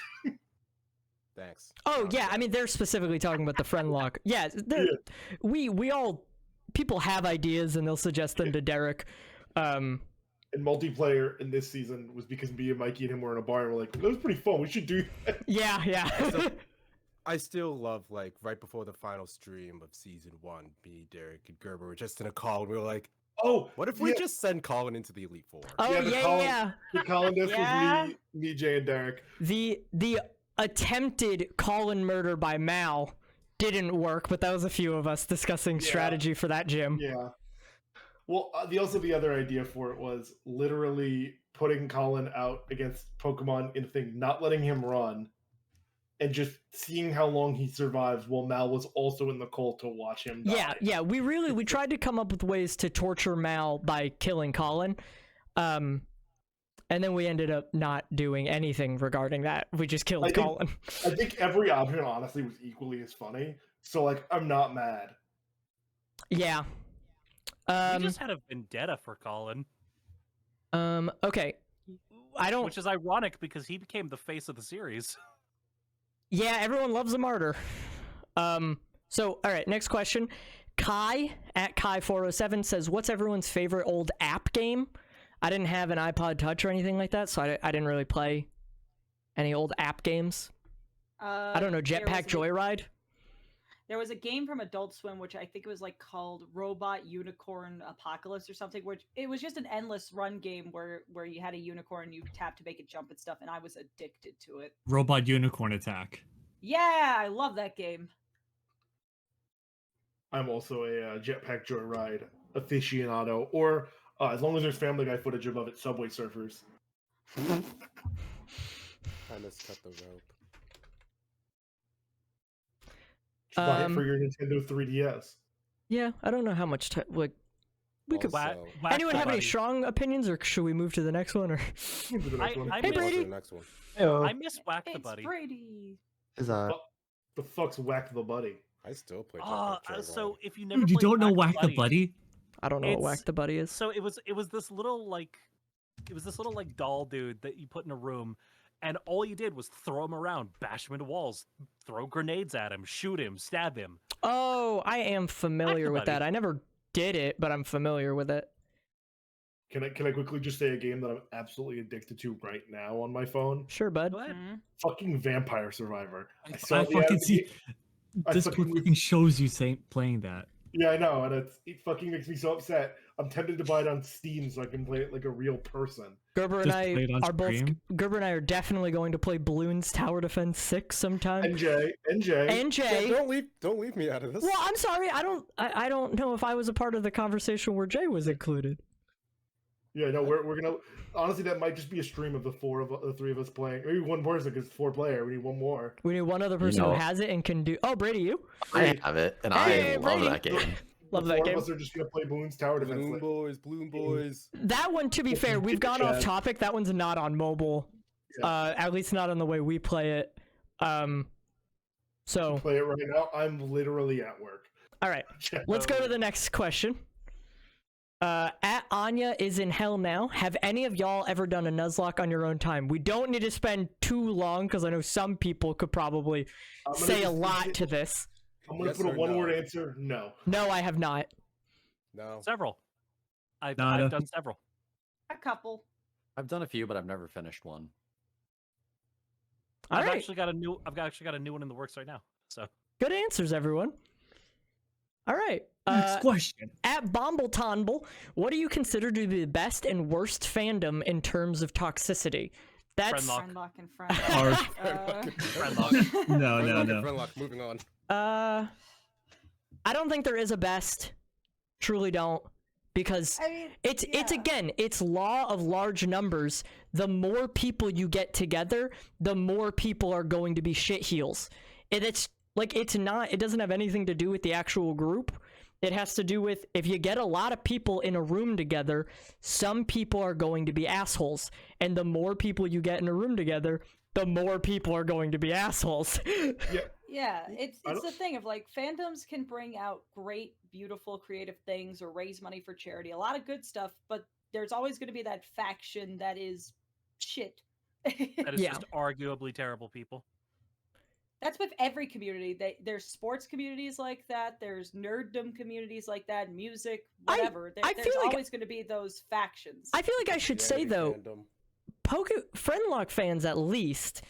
Thanks. Oh yeah, I mean they're specifically talking about the Friendlocke. Yeah, we all people have ideas and they'll suggest them to Derek. And multiplayer in this season was because me and Mikey and him were in a bar and we're like, that was pretty fun. We should do that. Yeah. I still love, like, right before the final stream of season 1, me, Derek, and Gerber were just in a call and we were like, Oh, what if we just send Colin into the Elite Four? Oh Yeah, the yeah, Colin- yeah. the Colin disc Yeah. was me, Jay, and Derek. The attempted Colin murder by Mal didn't work, but that was a few of us discussing Yeah. strategy for that gym. Yeah. Well, the other idea for it was literally putting Colin out against Pokemon in a thing, not letting him run, and just seeing how long he survives while Mal was also in the cult to watch him die. Yeah. We tried to come up with ways to torture Mal by killing Colin. And then we ended up not doing anything regarding that. We just killed Colin. I think every option honestly was equally as funny. So like I'm not mad. Yeah. We just had a vendetta for Colin, Okay. I don't. which is ironic because he became the face of the series. Yeah, everyone loves a martyr. So, all right, next question. Kai, at Kai407, says, what's everyone's favorite old app game? I didn't have an iPod Touch or anything like that, so I didn't really play any old app games. I don't know, Jetpack Joyride? There was a game from Adult Swim, which I think it was like called Robot Unicorn Apocalypse or something, which it was just an endless run game where you had a unicorn, you tap to make it jump and stuff, and I was addicted to it. Robot Unicorn Attack. Yeah, I love that game. I'm also a Jetpack Joyride aficionado, or as long as there's Family Guy footage above it, Subway Surfers. I just cut the rope. Just buy it Um, for your Nintendo 3DS. Yeah, I don't know how much time. Like, we could. Also, Anyone have any Buddy. strong opinions, or should we move to the next one? Or Move to the next one. I Hey, miss- Brady. The next one. I miss Whack the It's Buddy. Brady. Is The fuck's Whack the Buddy? I still play Ah, Jetpack Joyride. so if you never Dude, you played don't know Whack Whack the Buddy? I don't know what It's- Whack the Buddy is. So it was this little like doll dude that you put in a room, and all you did was throw him around, bash him into walls, throw grenades at him, shoot him, stab him. Oh, I am familiar with that. Buddy. I never did it, but I'm familiar with it. Can I quickly just say a game that I'm absolutely addicted to right now on my phone? Sure, bud. Go ahead. Mhm. Fucking Vampire Survivor. I saw the fucking ad- see. I Discord fucking- fucking shows you playing that. Yeah, I know, and it fucking makes me so upset. I'm tempted to buy it on Steam so I can play it like a real person. Gerber and Just I play it on are both. stream? Gerber and I are definitely going to play Bloons Tower Defense 6 sometime. NJ. And Yeah, Jay. don't leave me out of this. Well, I'm sorry. I don't know if I was a part of the conversation where Jay was included. Yeah, no, we're gonna. Honestly, that might just be a stream of the three of us playing. Maybe one person because it's 4-player. We need one more. We need one other person know- who has it and can do. Oh, Brady, you I have it, and Hey, I love Brady. that game. love The that four game. of us are just gonna play Bloons Tower Defense. Bloom boys, Bloom boys. That one, to be fair, we've gone off topic. That one's not on mobile. Yeah. At least not on the way we play it. So, Play it right now. I'm literally at work. all right. Let's go to the next question. At Anya is in hell now. Have any of y'all ever done a Nuzlocke on your own time? We don't need to spend too long because I know some people could probably I'm gonna say a just- lot to this. I'm gonna Yes put a or one-word no? answer. No. No, I have not. No. Several. I've Nada. done several. A couple. I've done a few, but I've never finished one. All I've right. actually got a new. I've actually got a new one in the works right now. So Good answers, everyone. All right. Next question. At Bombletonble, what do you consider to be the best and worst fandom in terms of toxicity? That's Friendlock. Friendlock and friend. Friendlock. No, Friendlock, moving on. I don't think there is a best. Truly don't, because I mean, it's yeah. again, it's law of large numbers. The more people you get together, the more people are going to be shitheels. And it's like it doesn't have anything to do with the actual group. It has to do with if you get a lot of people in a room together, some people are going to be assholes. And the more people you get in a room together, the more people are going to be assholes. Yeah, it's I the don't- thing of like fandoms can bring out great, beautiful, creative things or raise money for charity. A lot of good stuff, but there's always going to be that faction that is shit. That is Yeah. just arguably terrible people. That's with every community. There's sports communities like that. There's nerddom communities like that. Music, whatever. I There's feel like- always going to be those factions. I feel like I should say though, Friendlock fans at least,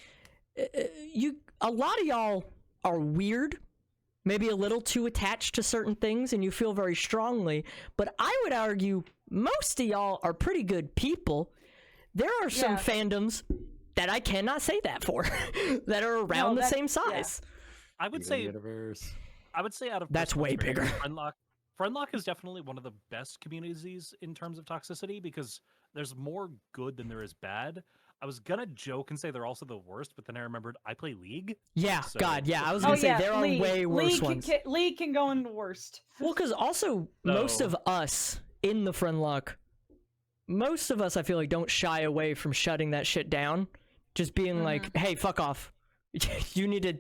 a lot of y'all are weird, maybe a little too attached to certain things, and you feel very strongly. But I would argue most of y'all are pretty good people. There are some Yeah. fandoms that I cannot say that for, that are around No, the that- same yeah. size. I would Steven say. Universe. I would say out of That's personal way experience, bigger. Friendlock is definitely one of the best communities in terms of toxicity because there's more good than there is bad. I was gonna joke and say they're also the worst, but then I remembered I play League. Yeah, So- God, yeah. I was Oh gonna say yeah, there are League. way worse League ones. League can go in the worst. Well, because also most So- of us in the Friendlock, most of us I feel like don't shy away from shutting that shit down. Just being like, hey, fuck off. You need to,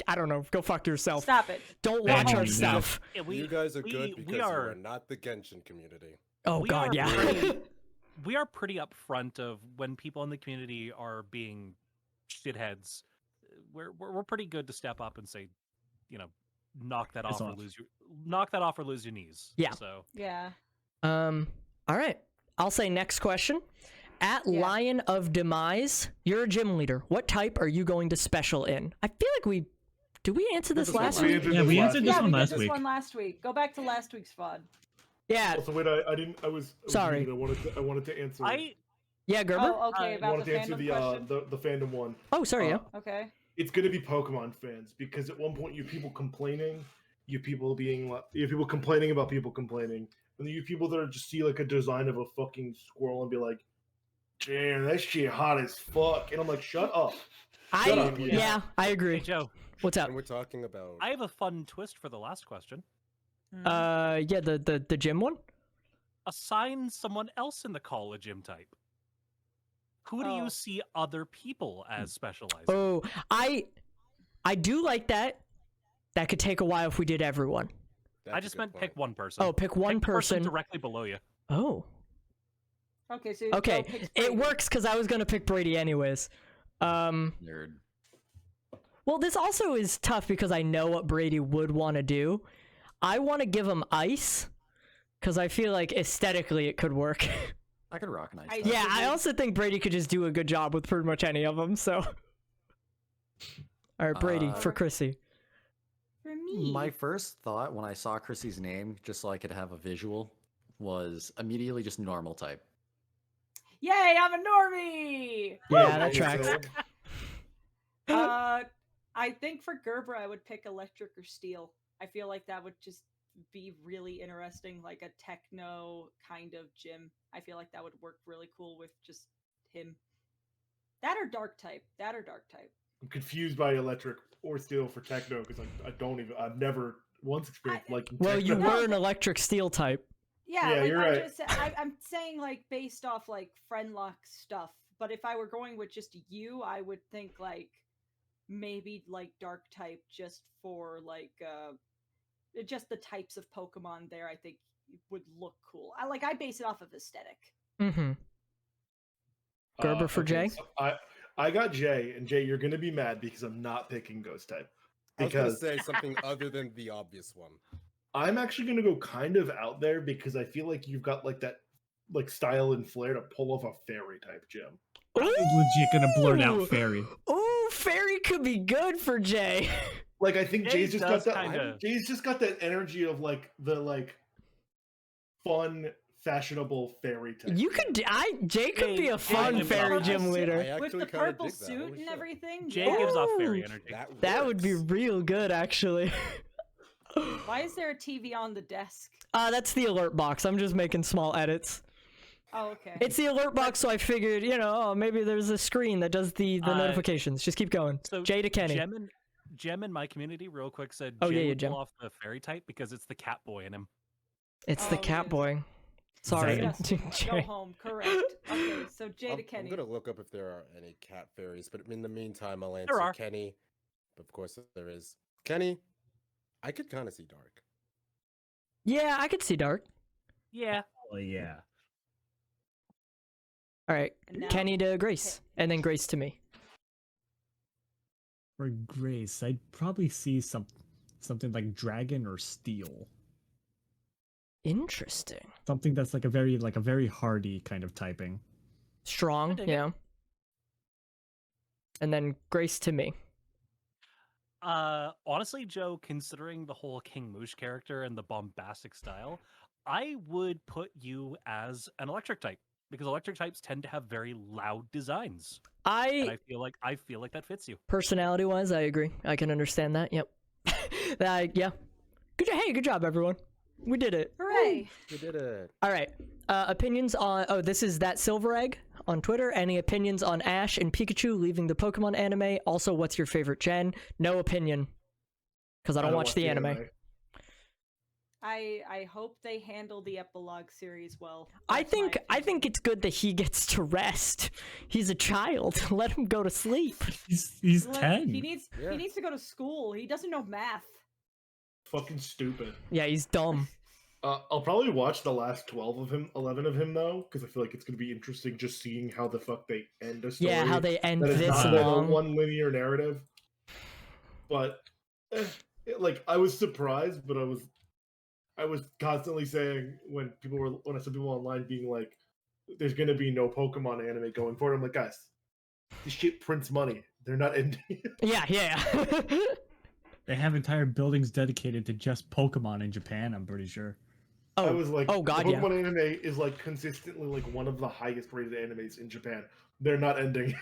I don't know, go fuck yourself. Stop it. Don't Yeah, watch no, our no. stuff. Yeah, You guys are we- good we because you are- are not the Genshin community. Oh, we God, are yeah. pretty- we are pretty upfront of when people in the community are being shitheads. We're pretty good to step up and say, you know, knock that Piss off or off. knock that off or lose your knees. Yeah. So Yeah. All right. I'll say next question. At Yeah. Lion of Demise, you're a gym leader. What type are you going to special in? I feel like did we answer this This last one we week? answered Yeah, this we last answered week. this Yeah, one we last did this week. one last week. Go back to last week's VOD. Yeah. Also, wait, I didn't. I was Sorry. muted. I wanted to answer. Yeah, Gerber? Oh, okay. I I About wanted the to answer fandom question. the fandom one. Oh, sorry, yeah. Okay. It's gonna be Pokemon fans because at one point you people complaining, you people complaining about people complaining, and then you people that are just see like a design of a fucking squirrel and be like, "Damn, that shit hot as fuck," and I'm like, "Shut up." Shut up, yeah. Yeah, I hey agree. Joe, What's up? And we're talking about. I have a fun twist for the last question. Yeah, the gym one? Assign someone else in the call a gym type. Who do Oh. you see other people as specializing? Oh, I do like that. That could take a while if we did everyone. That's I a just good meant point. pick one person. Oh, pick one Pick the person person. directly below you. Oh, Okay. So okay. Joe picks It Brady. works because I was gonna pick Brady anyways. Nerd. Well, this also is tough because I know what Brady would want to do. I want to give him ice because I feel like aesthetically it could work. I could rock an ice. I- type. Yeah, I also think Brady could just do a good job with pretty much any of them. So, all right, Brady for Chrissy. For me. My first thought when I saw Chrissy's name, just so I could have a visual was immediately just normal type. Yay, I'm a normie! Yeah, that Woo! tracks. I think for Gerber, I would pick electric or steel. I feel like that would just be really interesting, like a techno kind of gym. I feel like that would work really cool with just him. That or dark type. I'm confused by electric or steel for techno because I've never once experienced liking Well, you techno. were an electric steel type. Yeah, Yeah, like you're right. I'm saying like based off like Friendlocke stuff. But if I were going with just you, I would think like maybe like dark type just for like just the types of Pokemon there. I think would look cool. I base it off of aesthetic. Mm-hmm. Gerber for Okay, Jay? so I got Jay, and Jay, you're gonna be mad because I'm not picking Ghost type. I was gonna Because say something other than the obvious one. I'm actually gonna go kind of out there because I feel like you've got like that like style and flair to pull off a fairy type gym. I was legit gonna blurt Ooh! out fairy. Ooh, fairy could be good for Jay. Like I think Jay Jay's just got does that. kinda- Jay's just got that energy of like the like fun, fashionable fairy type. You could, Jay could be a Jay fun gives fairy off gym that. leader. I With the actually kinda purple dig that, suit holy and shit. everything. Jay yeah. gives off Ooh, fairy energy. That would be works. real good, actually. Why is there a TV on the desk? That's the alert box. I'm just making small edits. Oh, okay. It's the alert box, so I figured, maybe there's a screen that does the notifications. Just keep going. So Jay to Kenny. Gem in my community, real quick, said Oh, Jay yeah, yeah, would pull Gem. off the fairy type because it's the cat boy in him. It's the Oh, cat yes. boy. Sorry. Yes, go Jay. home. Correct. Okay, so Jay to I'm Kenny. gonna look up if there are any cat fairies, but in the meantime, I'll There answer are. Kenny. Of course, there is. Kenny, I could kind of see dark. Yeah, I could see dark. Yeah. Oh yeah. All right, And now- Kenny to Grace, and then Grace to me. For Grace, I'd probably see something like dragon or steel. Interesting. Something that's like a very hardy kind of typing. Strong, dig it. yeah. And then Grace to me. Honestly, Joe, considering the whole King Moosh character and the bombastic style, I would put you as an electric type because electric types tend to have very loud designs, and I feel like that fits you. Personality-wise, I agree. I can understand that. Yep. Yeah. Good job, everyone. We did it. Hooray! You did it. All right. Opinions on... Oh, this is That Silver Egg on Twitter. Any opinions on Ash and Pikachu leaving the Pokemon anime? Also, what's your favorite gen? No opinion. Because I don't watch the anime. I hope they handle the epilogue series well. I That's my think opinion. it's good that he gets to rest. He's a child. Let him go to sleep. He's Like, 10. He needs Yeah. to go to school. He doesn't know math. Fucking stupid. Yeah, he's dumb. I'll probably watch the last 11 of him though, because I feel like it's gonna be interesting just seeing how the fuck they end a story. Yeah, how they end that is this not like a long. one linear narrative. But like I was surprised, but I was constantly saying when I saw people online being like, "There's gonna be no Pokemon anime going forward." I'm like, guys, this shit prints money. They're not ending. Yeah. They have entire buildings dedicated to just Pokemon in Japan, I'm pretty sure. I was like, oh god, the yeah. Pokemon anime is like consistently like one of the highest rated animes in Japan. They're not ending.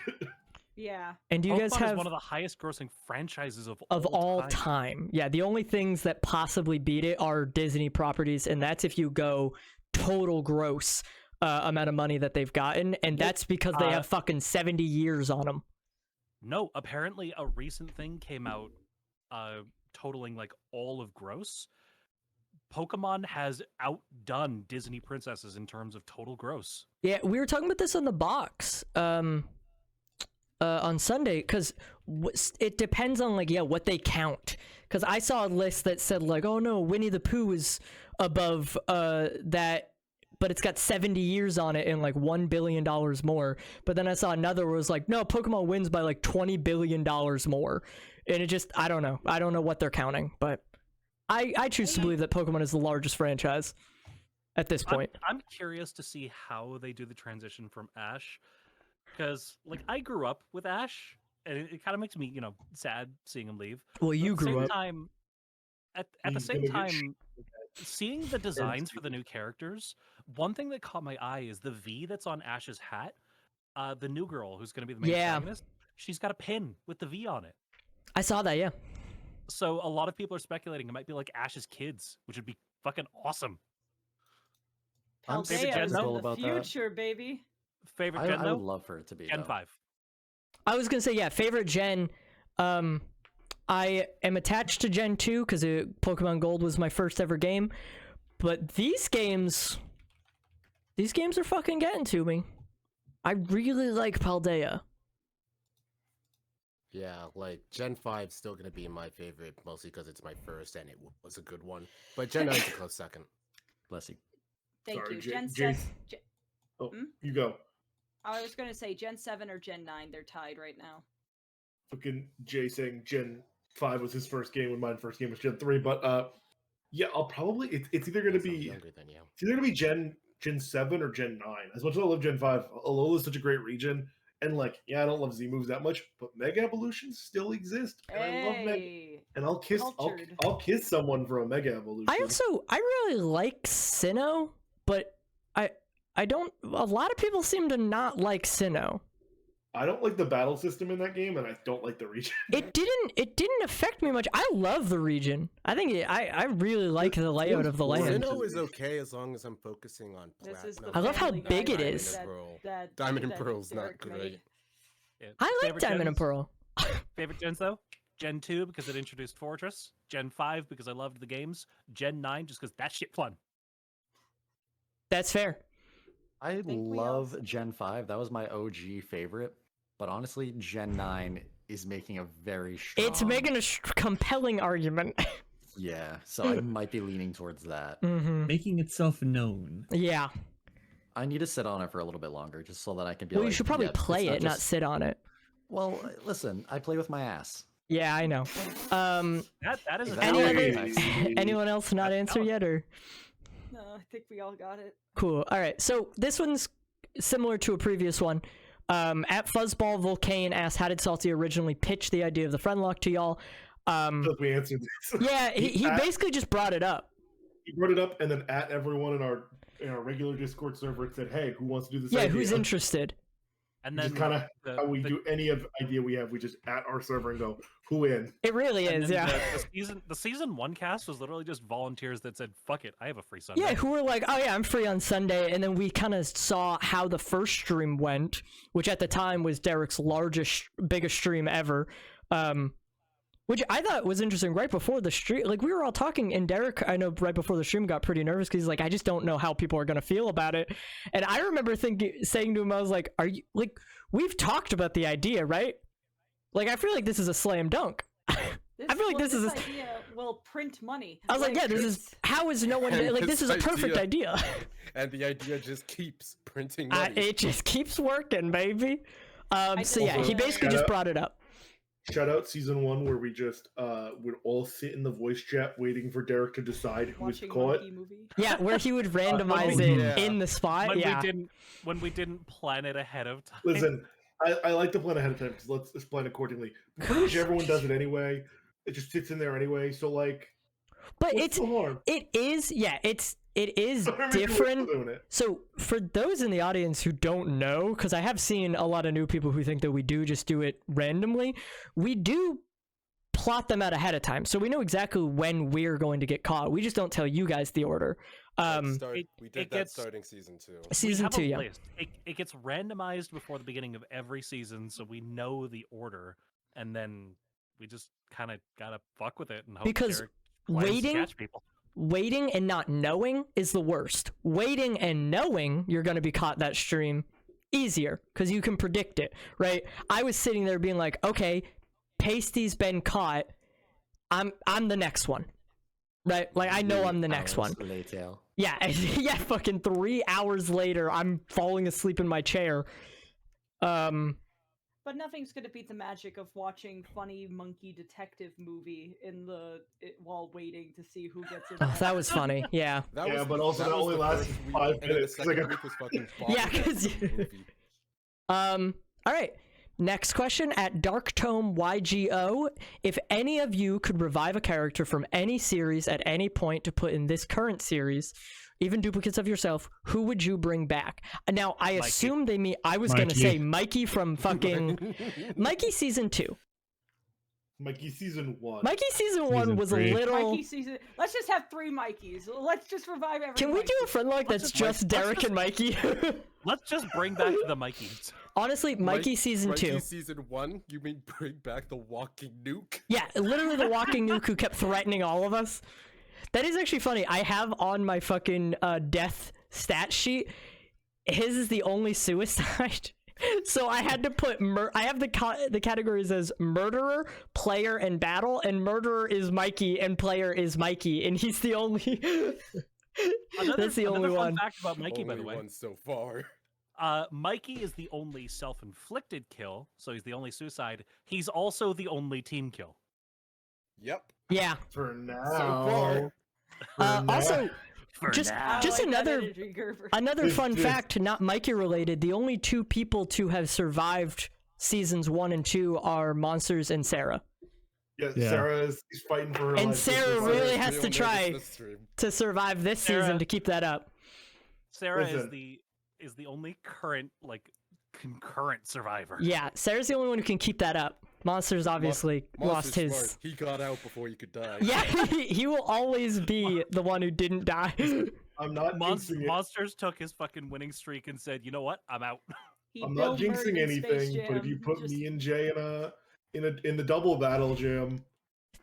Yeah. And do you guys Pokemon have is one of the highest grossing franchises of all time? Yeah, the only things that possibly beat it are Disney properties, and that's if you go total gross amount of money that they've gotten, and that's because they have fucking 70 years on them. No, apparently a recent thing came out totaling like all of gross. Pokemon has outdone Disney princesses in terms of total gross. Yeah, we were talking about this on the box on Sunday, because it depends on like what they count. Because I saw a list that said like, oh no, Winnie the Pooh is above that, but it's got 70 years on it and like $1 billion more. But then I saw another where it was like, no, Pokemon wins by like $20 billion more. And it just, I don't know what they're counting, but I choose to believe that Pokemon is the largest franchise at this point. I'm curious to see how they do the transition from Ash, because like I grew up with Ash, and it kind of makes me sad seeing him leave. Well, you At the grew same up. time, at the He's same gonna get time, seeing the designs for the new characters, one thing that caught my eye is the V that's on Ash's hat. The new girl who's going to be the main protagonist, she's got a pin with the V on it. I saw that, yeah. So a lot of people are speculating it might be like Ash's kids, which would be fucking awesome. I'm Paldea's skeptical in about the future, baby. Favorite gen I though? would love for it to be Gen though. 5. I was gonna say, yeah, favorite gen. I am attached to Gen 2 because Pokemon Gold was my first ever game. But these games are fucking getting to me. I really like Paldea. Yeah, like Gen 5's still gonna be my favorite, mostly because it's my first and it was a good one. But Gen 9's a close second. Bless you. Thank Sorry, you. Jason. Gen 7. Oh, Hmm? you go. I was going to say Gen 7 or Gen 9. They're tied right now. Fucking Jay saying Gen 5 was his first game when my first game was Gen 3. But yeah, I'll probably it's either gonna Yes, I'm be younger than you. it's either gonna be Gen 7 or Gen 9. As much as I love Gen 5, Alola is such a great region. And like, yeah, I don't love Z moves that much, but Mega Evolutions still exist. And I love Mega. Hey, And I'll cultured. kiss someone for a Mega Evolution. I really like Sinnoh, but I don't. A lot of people seem to not like Sinnoh. I don't like the battle system in that game, and I don't like the region. It didn't affect me much. I love the region. I think I really like the layout of the land. Sinnoh is okay as long as I'm focusing on This is platinum. the I love how family big it guide is. Diamond and that Pearl's not Derek made. great. Yeah. I like Favorite Diamond and gens? Pearl. Favorite gens though? Gen 2 because it introduced Fortress. Gen 5 because I loved the games. Gen 9 just because that shit fun. That's fair. I think we all love said Gen 5. That was my OG favorite. But honestly, Gen 9 is making a very strong... It's making a compelling argument. Yeah, so I might be leaning towards that. Mm-hmm. Making itself known. Yeah. I need to sit on it for a little bit longer, just so that I can be Well, like... you should probably yeah, it's play it, not just- sit on it. Well, listen, I play with my ass. Yeah, I know. That is a That Any was other, nice. anyone else not That's answer valid. yet, or No, I think we all got it. cool? All right, so this one's similar to a previous one. At Fuzzball Volcane asked, how did Salty originally pitch the idea of the Friendlocke to y'all? Because we answered this. Yeah, he at- basically just brought it up. He brought it up, and then at everyone in our regular Discord server, it said, "Hey, who wants to do this?" Yeah, idea? who's interested? And Which then is kind of the- how we the- do any of idea we have. We just at our server and go, "Who in?" It really and is, then yeah. the season 1 cast was literally just volunteers that said, "Fuck it, I have a free Sunday." Yeah, who were like, oh yeah, I'm free on Sunday, and then we kind of saw how the first stream went, which at the time was Derek's biggest stream ever, which I thought was interesting. Right before the stream, like we were all talking, and Derek, I know right before the stream got pretty nervous because he's like, I just don't know how people are gonna feel about it, and I remember saying to him, I was like, are you like, we've talked about the idea, right? Like I feel like this is a slam dunk. I feel like this is idea will print money. I was like, yeah, this is how is no one And like this is a perfect idea. And the idea just keeps printing money. It just keeps working, baby. So yeah, he also- basically just brought it up. Shout out season 1 where we just would all sit in the voice chat waiting for Derek to decide who was watching caught. monkey movie. Yeah, where he would randomize we- it yeah. in the spot. when we didn't plan it ahead of time. Listen, I like to plan ahead of time because let's plan accordingly. Pretty much everyone does it anyway. It just sits in there anyway. So like, But what's the harm? it is I mean, we're different. doing it. So for those in the audience who don't know, because I have seen a lot of new people who think that we do just do it randomly, we do plot them out ahead of time, so we know exactly when we're going to get caught. We just don't tell you guys the order. We it did that gets- starting season 2. We Season have a 2, yeah. list. It gets randomized before the beginning of every season, so we know the order, and then we just kind of gotta fuck with it and hope Because Derek plans to waiting catch people. waiting and not knowing is the worst. Waiting and knowing you're going to be caught that stream, easier, because you can predict it, right? I was sitting there being like, okay, Pasty's been caught. I'm the next one, right? Like I know I'm the next one. Later. Yeah, yeah. Fucking 3 hours later, I'm falling asleep in my chair. But nothing's gonna beat the magic of watching funny monkey detective movie while waiting to see who gets it. Oh, that was funny. Yeah. That Yeah, was, but also that was only the lasted first week, 5 and then the minutes, 'cause I second got- week was fucking Yeah, bonkers 'cause with the you- movie. All right. Next question at DarkTomeYGO. If any of you could revive a character from any series at any point to put in this current series, even duplicates of yourself, who would you bring back? Now, I assume they mean, I was going to say Mikey from fucking, Mikey season 2. Mikey season 1. Mikey season 1 Season was 3. a little... Mikey season. Let's just have 3 Mikeys. Let's just revive every Can we do a Friendlocke that's just Derek and Mikey? Let's just bring back the Mikeys. Honestly, Mikey season 2. Mikey season 1? You mean bring back the walking nuke? Yeah, literally the walking nuke who kept threatening all of us. That is actually funny. I have on my fucking death stat sheet, his is the only suicide. So I had to put I have the categories as murderer, player, and battle, and murderer is Mikey and player is Mikey, and he's the only that's the only fun one. fact about Mikey, by the way. One so far. Mikey is the only self-inflicted kill, so he's the only suicide. He's also the only team kill. Yep. Yeah. For now. So far. Also, For just now. another fun fact, not Mikey related. The only 2 people to have survived seasons 1 and 2 are Monsters and Sarah. Yeah, Yeah. Sarah is fighting for her And life. Sarah This is really like- has to try to survive this Sarah- season to keep that up. Sarah Listen. is the only current concurrent survivor. Yeah, Sarah's the only one who can keep that up. Monsters obviously lost Monster's his. smart. He got out before he could die. Yeah, he will always be the one who didn't die. I'm not jinxing it. Monsters took his fucking winning streak and said, "You know what? I'm out." I'm not jinxing anything, but if you put me and Jay in the double battle, Jim.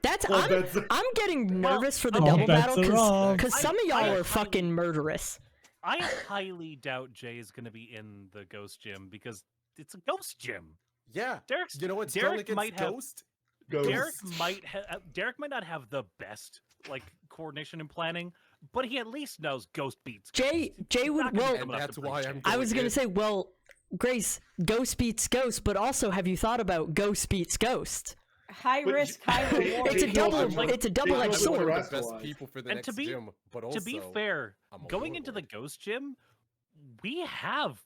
That's Well, I'm, that's- I'm getting nervous for the All double bets battle are off. because some of I y'all are highly- fucking murderous. I highly doubt Jay is going to be in the ghost gym because it's a ghost gym. Yeah. Derek's You know what's Derek strong against might have Ghost? Ghost. Derek might not have the best coordination and planning, but he at least knows ghost beats. Jay Ghost. Jay He's would not gonna well. come And up that's to bring why Jay. I'm I was going gonna in. say, well, Grace, ghost beats ghost, but also have you thought about ghost beats ghost? High But risk, high reward. It's a Jay double. Knows, It's a Jay double-edged knows what sword. the the rest best alive. people for the And next to be- gym, but also To be fair, I'm a going into the warlord. ghost gym, we have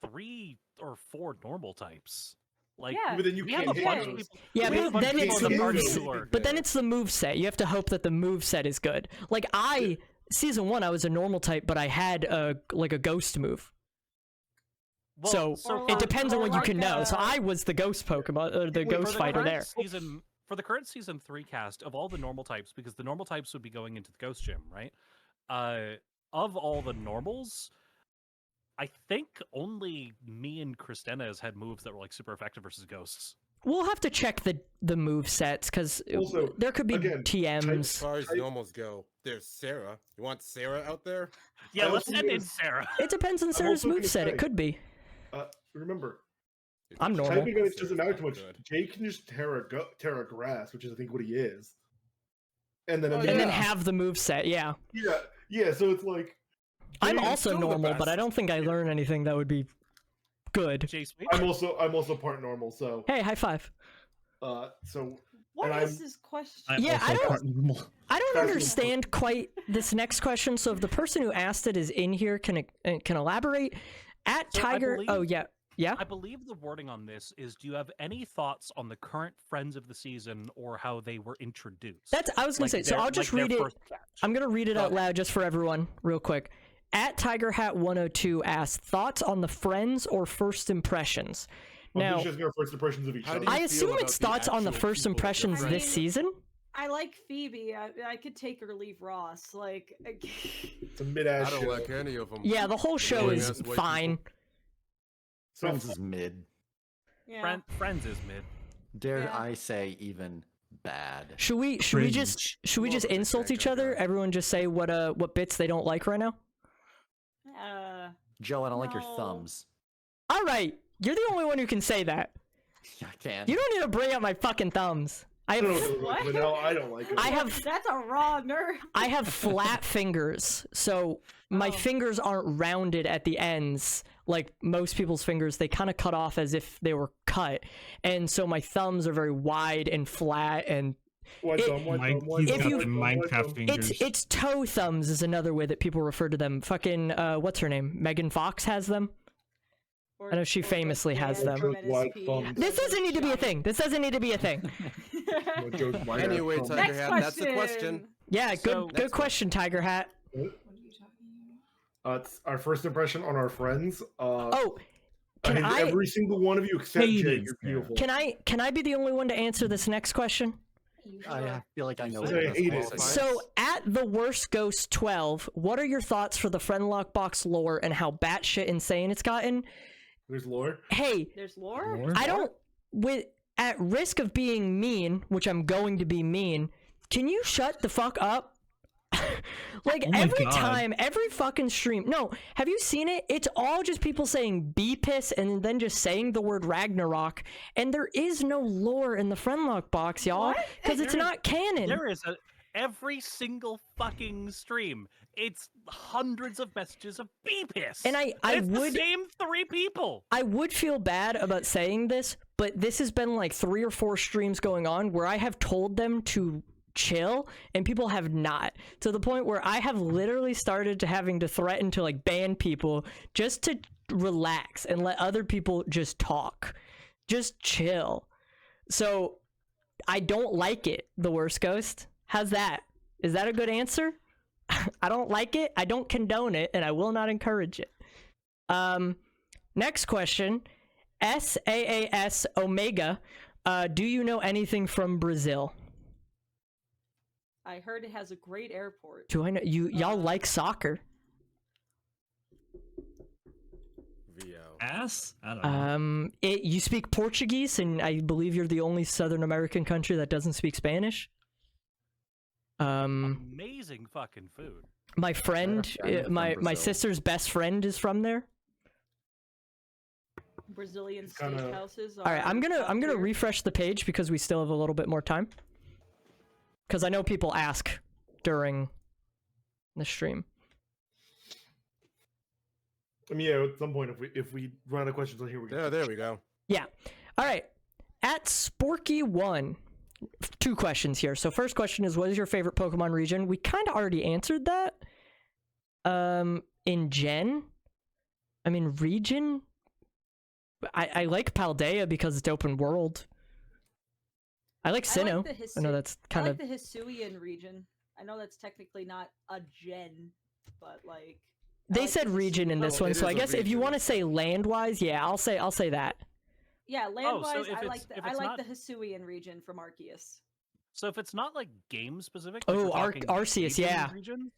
3 or 4 normal types. Like, Yeah. But then you we have can't a hit bunch of those. people. Yeah, we have a but bunch then of it's people the in the move. party who are- But then it's the move set. You have to hope that the move set is good. Like season 1, I was a normal type, but I had a ghost move. Well, so Or it depends on or what you can like, know. So I was the ghost Pokemon, or the Wait, ghost for the fighter current there. Season, for the current season 3 cast of all the normal types, because the normal types would be going into the ghost gym, right? Of all the normals, I think only me and Christina has had moves that were like super effective versus ghosts. We'll have to check the move sets because Also, there could be again, As TMs. far as normals go, there's Sarah. You want Sarah out there? Yeah, I let's also send in use- Sarah. It depends on Sarah's also gonna move set. It say- could be. Remember, I'm normal. typing on it doesn't matter too much. Good. Jay can just Terra grass, which is I think what he is, and then Oh, And then Yeah. have the move set. Yeah, yeah. So it's like I'm Jay is also still the normal, but I best. don't think I learned anything that would be good. Jay Sweet. I'm also part normal. So Hey, high five. so What and is I'm- this question? I'm Yeah, also I don't- part normal. I don't Fascinating. understand quite this next question. So if the person who asked it is in here, can elaborate? At So I Tiger. Oh believe- yeah, yeah. I believe the wording on this is: do you have any thoughts on the current friends of the season or how they were introduced? That's I was gonna say. So I'll just read it. I'm gonna read it out loud just for everyone, real quick. At TigerHat102 asked thoughts on the friends or first impressions. Now, I'm just gonna first impressions of each How do other. you I feel assume about it's the thoughts on the actual first people that you're impressions friends this with? season. I like Phoebe. I could take or leave Ross. Like, It's a mid-ass I don't show. like any of them. Yeah, the whole show Annoying is ass white fine. people. So Friends is mid. yeah. Friends is mid. Dare Yeah. I say even bad? Should we just Love a big insult bad each guy other? guy. Everyone just say what bits they don't like right now. Joe, I don't like your No. thumbs. All right, you're the only one who can say that. Yeah, I can. You don't need to bring up my fucking thumbs. I I don't have know, What? but now I don't like it. I have That's a raw nerve. I have flat fingers, so my Oh. fingers aren't rounded at the ends like most people's fingers. They kind of cut off as if they were cut, and so my thumbs are very wide and flat. And One it- thumb, one Mike, thumb, one he's If thumb, got you- the one thumb, one Minecraft thumb. fingers. it's toe thumbs is another way that people refer to them. Fucking what's her name? Megan Fox has them. Or, I know she or the famously has dad them. from Joe's wide NSP thumbs. This doesn't need to be a thing. This doesn't need to be a thing. Joe's wide Anyway, thumbs. Tiger Next Hat, question. that's the question. Yeah, So- good Next question, Tiger Hat. It's our first impression on our friends. Oh, I can think I every single one of you except Jay, Hated you're Sarah. beautiful. can I be the only one to answer this next question? I feel like I know. Say what I this hate it. qualifies. So, at the worst ghost 12, what are your thoughts for the Friendlocke Box lore and how batshit insane it's gotten? There's lore. Hey, There's lore? Lore? I don't, with at risk of being mean, which I'm going to be mean, can you shut the fuck up? Like, Oh my every God. time, every fucking stream. No, have you seen it? It's all just people saying "be piss" and then just saying the word Ragnarok, and there is no lore in the Friendlocke Box, y'all, What? because it's There is- not canon. There is every single fucking stream. It's hundreds of messages of be pissed. And I it's would- the same 3 people. I would feel bad about saying this, but this has been like 3 or 4 streams going on where I have told them to chill and people have not, to the point where I have literally started to having to threaten to like ban people just to relax and let other people just talk, just chill. So I don't like it, the worst ghost. How's that? Is that a good answer? I don't like it, I don't condone it, and I will not encourage it. Next question. SAAS Omega, do you know anything from Brazil? I heard it has a great airport. Do I know y'all like soccer? VO. Ass? I don't know. You speak Portuguese, and I believe you're the only Southern American country that doesn't speak Spanish. Amazing fucking food. My friend, I'm from my Brazil. sister's best friend is from there. Brazilian It's kinda- steakhouses. All right, I'm gonna refresh the page because we still have a little bit more time. Because I know people ask during the stream. I mean, yeah, at some point, if we run out of questions on here, we can. Yeah, there we go. Yeah. All right. At Sporky1, 2 questions here. So first question is, what is your favorite Pokemon region? We kind of already answered that. In Gen, I mean region. I like Paldea because it's open world. I like Sinnoh. I know that's kind I of. like the Hisuian region. I know that's technically not a gen, but like I They like said the region in Hisuian- this Oh, one, it so is I a guess if you region. want to say land wise, yeah, I'll say that. Yeah, land wise, if I it's- like if I it's like not- the Hisuian region from Arceus. So if it's not like game specific, Oh, if we're talking Arceus, region yeah. Regions,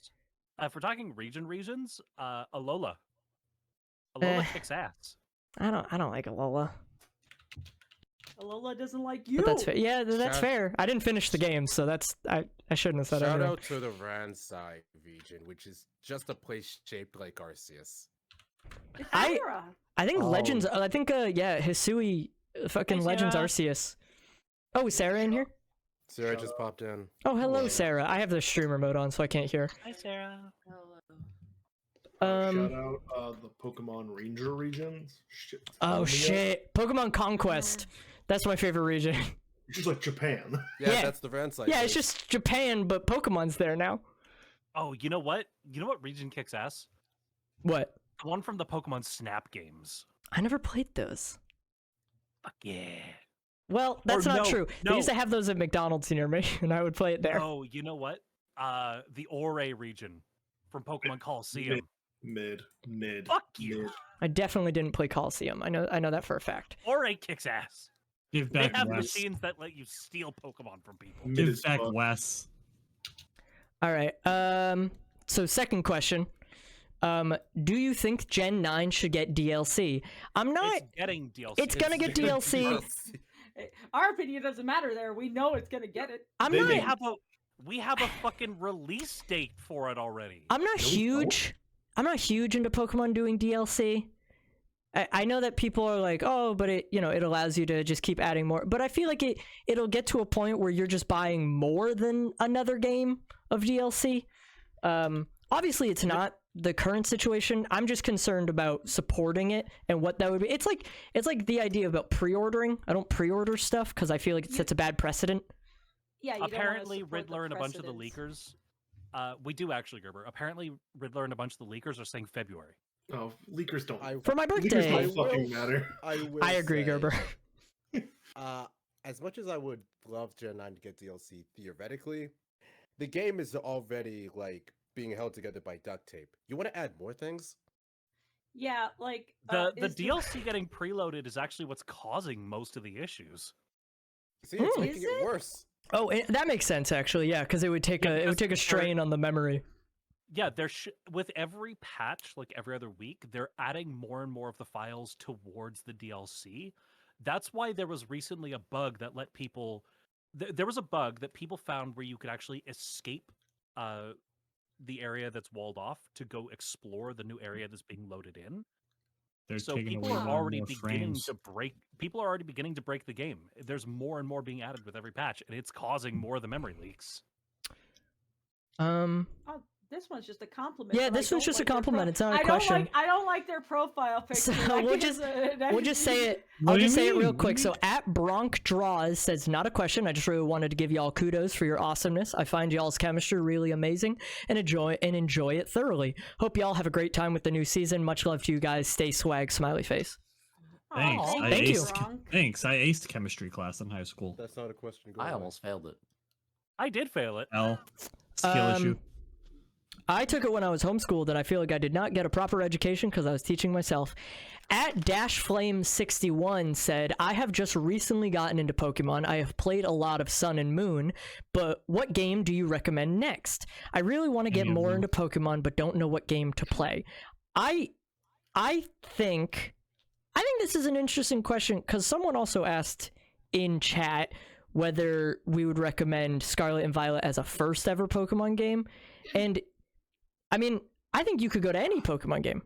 if we're talking regions, Alola. Alola Eh. kicks ass. I don't like Alola. Alola doesn't like you. But that's fair. Yeah, that's Shout- fair. I didn't finish the game, so that's I shouldn't have said Shout anything. out to the Ransai region, which is just a place shaped like Arceus. It's I- Sarah. I think Oh. Legends. I think yeah, Hisui, fucking Hey, Legends Sarah. Arceus. Oh, is Sarah in here? Sarah Shut just up. popped in. Oh, hello, Hello. Sarah. I have the streamer mode on, so I can't hear. Hi, Sarah. Um. Shout out the Pokemon Ranger regions. Shit. Oh Omnia, shit! Pokemon Conquest. That's my favorite region. Which is like Japan. Yeah, Yeah. that's the Ransai. Yeah, it's place. just Japan, but Pokemon's there now. Oh, you know what? You know what region kicks ass? What? The one from the Pokemon Snap games. I never played those. Fuck yeah. Well, that's Or not no, true. They used no. to have those at McDonald's near me, and I would play it there. Oh, you know what? The Ore region from Pokemon Coliseum. Mid. Fuck you. Mid. I definitely didn't play Coliseum. I know that for a fact. Ore kicks ass. Give They back have Wes. machines that let you steal Pokemon from people. Mid Give as back fuck. Wes. All right. So second question. Do you think Gen 9 should get DLC? I'm not. It's getting DLC. It's gonna get DLC. Our opinion doesn't matter there. We know it's gonna get it. I'm They not. may- We have a fucking release date for it already. I'm not No, we don't. huge. I'm not huge into Pokemon doing DLC. I know that people are like, oh, but it it allows you to just keep adding more. But I feel like it'll get to a point where you're just buying more than another game of DLC. Obviously, it's not the current situation. I'm just concerned about supporting it and what that would be. It's like the idea about pre-ordering. I don't pre-order stuff because I feel like it sets a bad precedent. Yeah. You don't wanna Apparently, support the Riddler and a bunch of the precedents. leakers. We do actually, Gerber. Apparently, Riddler and a bunch of the leakers are saying February. Oh, leakers don't. For my Leakers birthday. don't fucking matter. I agree, say, Gerber. As much as I would love Gen 9 to get DLC theoretically, the game is already like being held together by duct tape. You want to add more things? Yeah, like The is DLC getting preloaded is actually what's causing most of the issues. See, it's Hmm. making Is it it? worse. Oh, that makes sense actually. Yeah, because it would take Yeah, a because they're- strain on the memory. Yeah, with every patch, like every other week, they're adding more and more of the files towards the DLC. That's why there was recently a bug that let people. There was a bug that people found where you could actually escape the area that's walled off to go explore the new area that's being loaded in. They're So taking people away are more and already more beginning frames. to break. People are already beginning to break the game. There's more and more being added with every patch, and it's causing more of the memory leaks. oh, this one's just a compliment. Yeah, but I this one's don't just a like their compliment, it's not a I question. I don't like their profile picture. So That we'll gives just a- we'll just say it. What I'll do you just say it real mean? quick. So at Bronk Draws says, not a question. I just really wanted to give y'all kudos for your awesomeness. I find y'all's chemistry really amazing and enjoy it thoroughly. Hope y'all have a great time with the new season. Much love to you guys. Stay swag, smiley face. Aw, Thanks. I Thank you. aced. Gronk. Thanks. I aced chemistry class in high school. That's not a question. Go I away. almost failed it. I did fail it. L. Skill issue. I took it when I was homeschooled, and I feel like I did not get a proper education because I was teaching myself. At DashFlame61 said, I have just recently gotten into Pokemon. I have played a lot of Sun and Moon, but what game do you recommend next? I really want to get Any of more them. into Pokemon, but don't know what game to play. I think this is an interesting question because someone also asked in chat whether we would recommend Scarlet and Violet as a first ever Pokemon game. And I mean, I think you could go to any Pokemon game.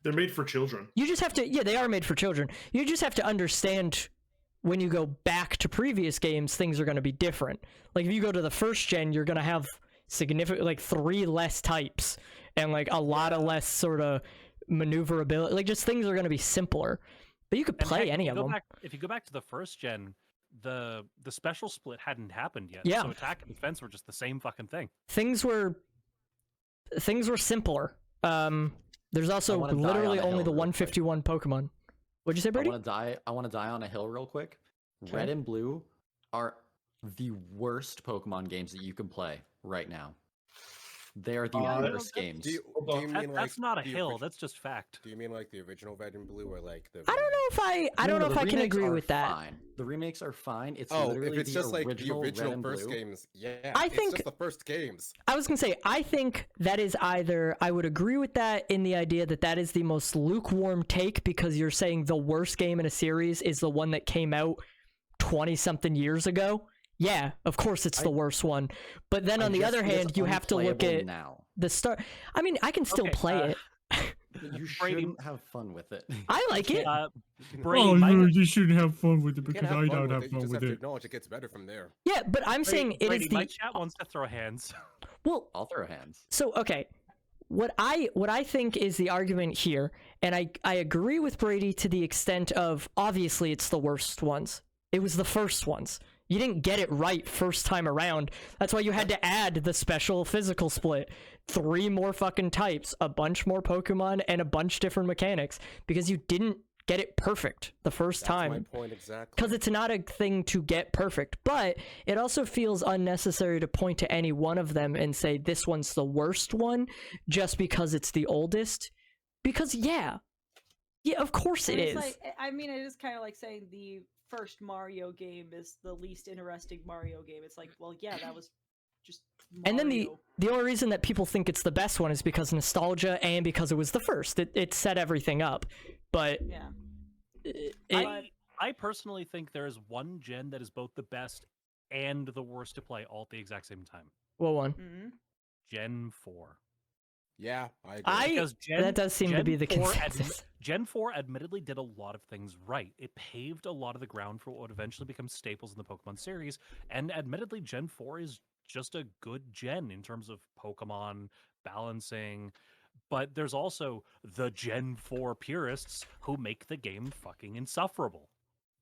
They're made for children. You just have to, yeah, they are made for children. You just have to understand when you go back to previous games, things are going to be different. Like if you go to the first gen, you're going to have significant, like 3 less types and like a lot of less sort of maneuverability. Like just things are going to be simpler. But you could And play heck, any of them. If you go back to the first gen, the special split hadn't happened yet. Yeah. So attack and defense were just the same fucking thing. Things were simpler. There's also wanna die on literally a only hill the real quick. 151 Pokemon. What'd you say, Brady? I want to die on a hill real quick. Okay. Red and Blue are the worst Pokemon games that you can play right now. They are the worst games. Do you mean like That's not a the hill. orig- That's just fact. Do you mean like the original Red and Blue or like the? I don't know if I don't know if the I can remakes agree are with that. Fine. The remakes are fine. It's Oh, literally if it's the just like the original original Red and first Blue. games, yeah. I it's think- just the first games. I was gonna say, I think that is either, I would agree with that in the idea that that is the most lukewarm take because you're saying the worst game in a series is the one that came out 20-something years ago. Yeah, of course it's the worst one. But then on the other hand, you have to look Unplayable at now. the start. I mean, I can still Okay, play it. You Brady- shouldn't have fun with it. I like it. Brady, Oh, my- you shouldn't have fun with it You because can't have I fun don't with have it. You fun just with have to it. acknowledge it gets better from there. Yeah, but I'm saying it Brady, is my the, chat wants to throw hands. well, I'll throw hands. so okay. What I think is the argument here, and I agree with Brady to the extent of obviously it's the worst ones. It was the first ones. You didn't get it right first time around. That's why you had to add the special physical split. 3 more fucking types, a bunch more Pokemon, and a bunch different mechanics. Because you didn't get it perfect the first That's my time. point exactly. Because it's not a thing to get perfect. But it also feels unnecessary to point to any one of them and say this one's the worst one just because it's the oldest. Because yeah, of course it And is. it's like, I mean, it is kind of like saying the first Mario game is the least interesting Mario game. It's like, well, yeah, that was just Mario. And then the only reason that people think it's the best one is because nostalgia and because it was the first. It set everything up. But yeah. I personally think there is one gen that is both the best and the worst to play all at the exact same time. what one? Mhm. Gen 4. Yeah, I agree. Because That does seem to be the 4 consensus. Gen 4 admittedly did a lot of things right. It paved a lot of the ground for what would eventually become staples in the Pokemon series, and admittedly Gen 4 is just a good gen in terms of Pokemon balancing, but there's also the Gen 4 purists who make the game fucking insufferable.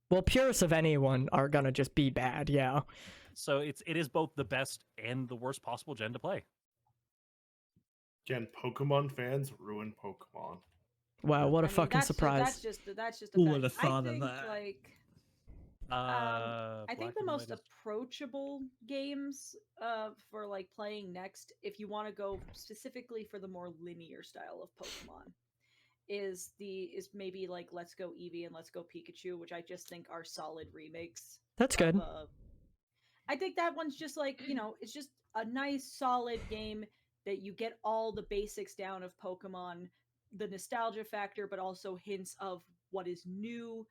Well, purists of anyone are gonna just be bad, yeah. So it is both the best and the worst possible gen to play. Can Pokemon fans ruin Pokemon? Wow, what a fucking surprise. That's just a Who fact. would have thought I of think, that? like, I think Black the and most White is- approachable games for like playing next, if you want to go specifically for the more linear style of Pokemon, is maybe like Let's Go Eevee and Let's Go Pikachu, which I just think are solid remakes. That's good. I think that one's just like, it's just a nice solid game that you get all the basics down of Pokemon, the nostalgia factor, but also hints of what is new,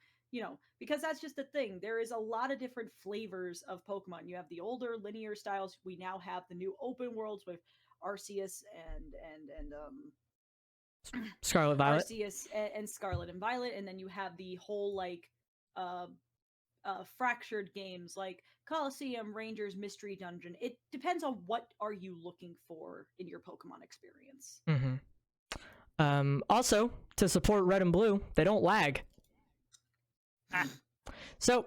because that's just the thing. There is a lot of different flavors of Pokemon. You have the older linear styles. We now have the new open worlds with Arceus and Scarlet Violet. Arceus and Scarlet and Violet, and then you have the whole like fractured games like Colosseum, Rangers, Mystery Dungeon. It depends on what are you looking for in your Pokemon experience. Also, to support Red and Blue, they don't lag. So,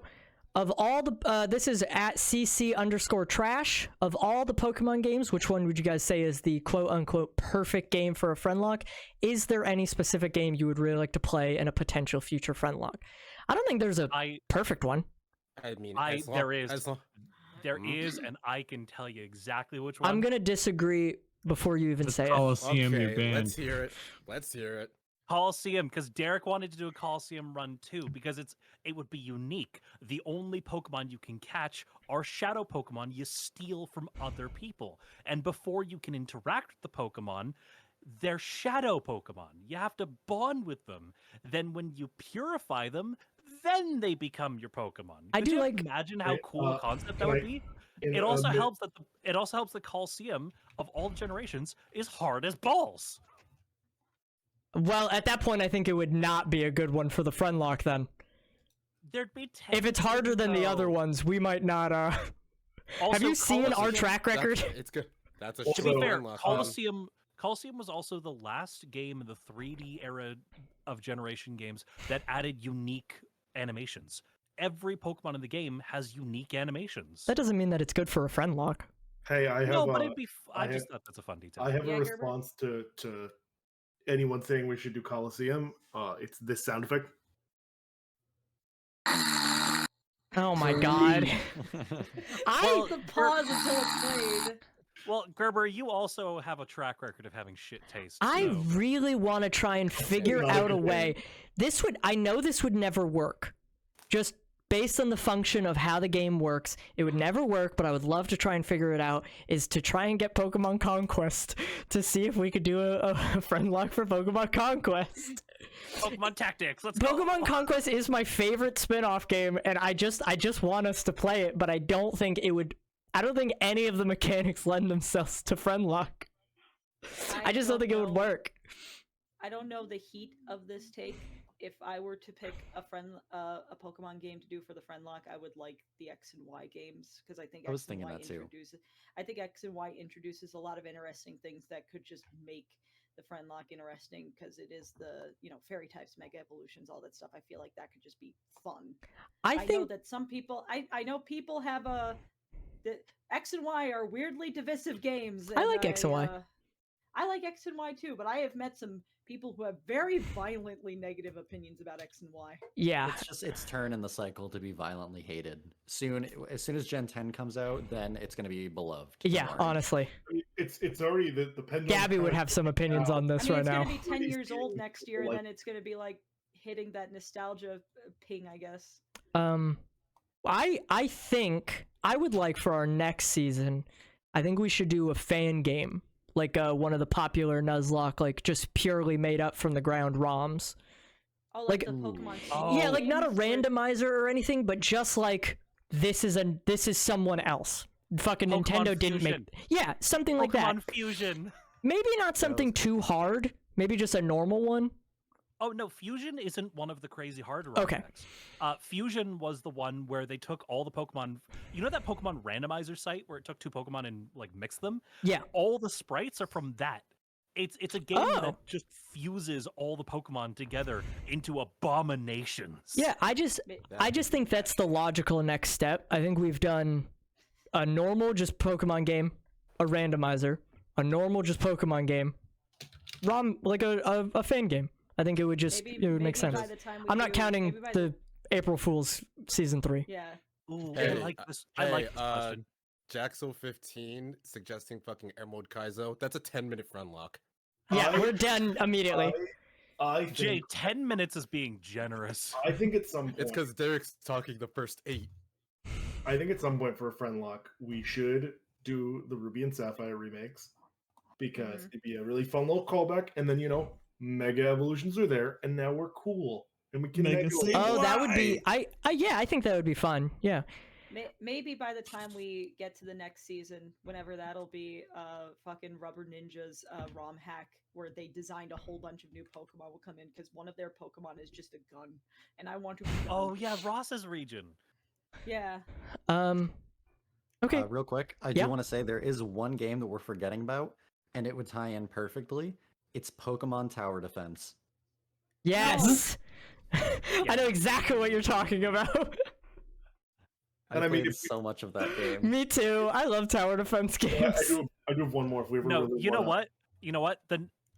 of all the, this is at CC_trash. Of all the Pokemon games, which one would you guys say is the quote-unquote perfect game for a Friendlocke? Is there any specific game you would really like to play in a potential future Friendlocke? I don't think there's a perfect one. I mean, there is, and I can tell you exactly which one. I'm gonna disagree before you even say it. Coliseum, you're Okay, banned. let's hear it. Let's hear it. Coliseum, because Derek wanted to do a Coliseum run too, because it would be unique. The only Pokemon you can catch are shadow Pokemon you steal from other people. And before you can interact with the Pokemon, they're shadow Pokemon. You have to bond with them. Then when you purify them, then they become your Pokemon. I Could do you like- imagine how cool a concept that would be? It also helps that the Coliseum of all generations is hard as balls. Well, at that point, I think it would not be a good one for the Friendlocke then. There'd be If it's harder than the other ones, we might not, Have Also, you seen our track record? It's good. That's a To be shit fair, unlock. Coliseum was also the last game in the 3D era of generation games that added unique animations. Every Pokemon in the game has unique animations. That doesn't mean that it's good for a Friendlocke. Hey, I have. No, but it'd be. I just thought that's a fun detail. I have Yeah, a Gerber? response to anyone saying we should do Coliseum. It's this sound effect. Oh my god. Well, The pause until it's played. Well, Gerber, you also have a track record of having shit taste. I so- really want to try and figure not a out a good way. I know this would never work. Just based on the function of how the game works, it would never work, but I would love to try and figure it out, is to try and get Pokemon Conquest to see if we could do a Friendlocke for Pokemon Conquest. Pokemon Tactics. Let's go. Pokemon Conquest is my favorite spin-off game, and I just want us to play it, but I don't think any of the mechanics lend themselves to Friendlocke. I just don't think it would work. I don't know the heat of this take. If I were to pick a Pokemon game to do for the Friendlocke, I would like the X and Y games because I think I was X and thinking Y that too. I think X and Y introduces a lot of interesting things that could just make the Friendlocke interesting because it is the fairy types, mega evolutions, all that stuff. I feel like that could just be fun. I know think that some people, I know people have the X and Y are weirdly divisive games. I like X and Y. I like X and Y too, but I have met some people who have very violently negative opinions about X and Y. Yeah. It's just its turn in the cycle to be violently hated. As soon as Gen 10 comes out, then it's going to be beloved. Don't Yeah, worry. honestly. It's already the pendulum. Gabby would have some opinions on this right it's now. going to be 10 years old next year, and Like- then it's going to be like hitting that nostalgia ping, I guess. I think I would like for our next season, I think we should do a fan game. Like one of the popular Nuzlocke, like just purely made up from the ground ROMs. Oh, Like- the Pokemon. Yeah, like not a games, like- randomizer or anything, but just like this is someone else. Fucking Pokemon Nintendo didn't make. Fusion. Yeah, something like that. Pokemon Fusion. Maybe not something too hard. Maybe just a normal one. Oh no, Fusion isn't one of the crazy hard Okay. decks. Fusion was the one where they took all the Pokemon. You know that Pokemon randomizer site where it took two Pokemon and like mixed them? Yeah. All the sprites are from that. It's a game Oh. that just fuses all the Pokemon together into abominations. Yeah, I just think that's the logical next step. I think we've done a normal just Pokemon game, a randomizer, a normal just Pokemon game, ROM, like a fan game. I think it would just it would make sense. By the time we I'm not do- counting maybe by the April Fool's season 3. Yeah. Ooh, Hey, I like this. I like this question. Jaxo15 suggesting fucking Air Mode Kaizo. That's a 10-minute Friendlocke. Yeah, I- we're done immediately. I Jay, think 10 minutes is being generous. I think at some point It's because Derek's talking the first 8. I think at some point for a Friendlocke, we should do the Ruby and Sapphire remakes because it'd be a really fun little callback. And then Mega Evolutions are there, and now we're cool, and we can Mega emulate. Save Oh, that would be Why? I think that would be fun. Yeah. Maybe by the time we get to the next season, whenever that'll be, fucking Rubber Ninja's ROM hack where they designed a whole bunch of new Pokemon will come in because one of their Pokemon is just a gun, and I want to. Be done. Oh yeah, Ross's region. Yeah. Okay. Real quick, I Yeah. do want to say there is one game that we're forgetting about, and it would tie in perfectly. It's Pokemon Tower Defense. Yes. I know exactly what you're talking about. And I I mean, played if we- so much of that game. Me too. I love tower defense games. I do have one more if we ever No, really you know wanna- what? You know what?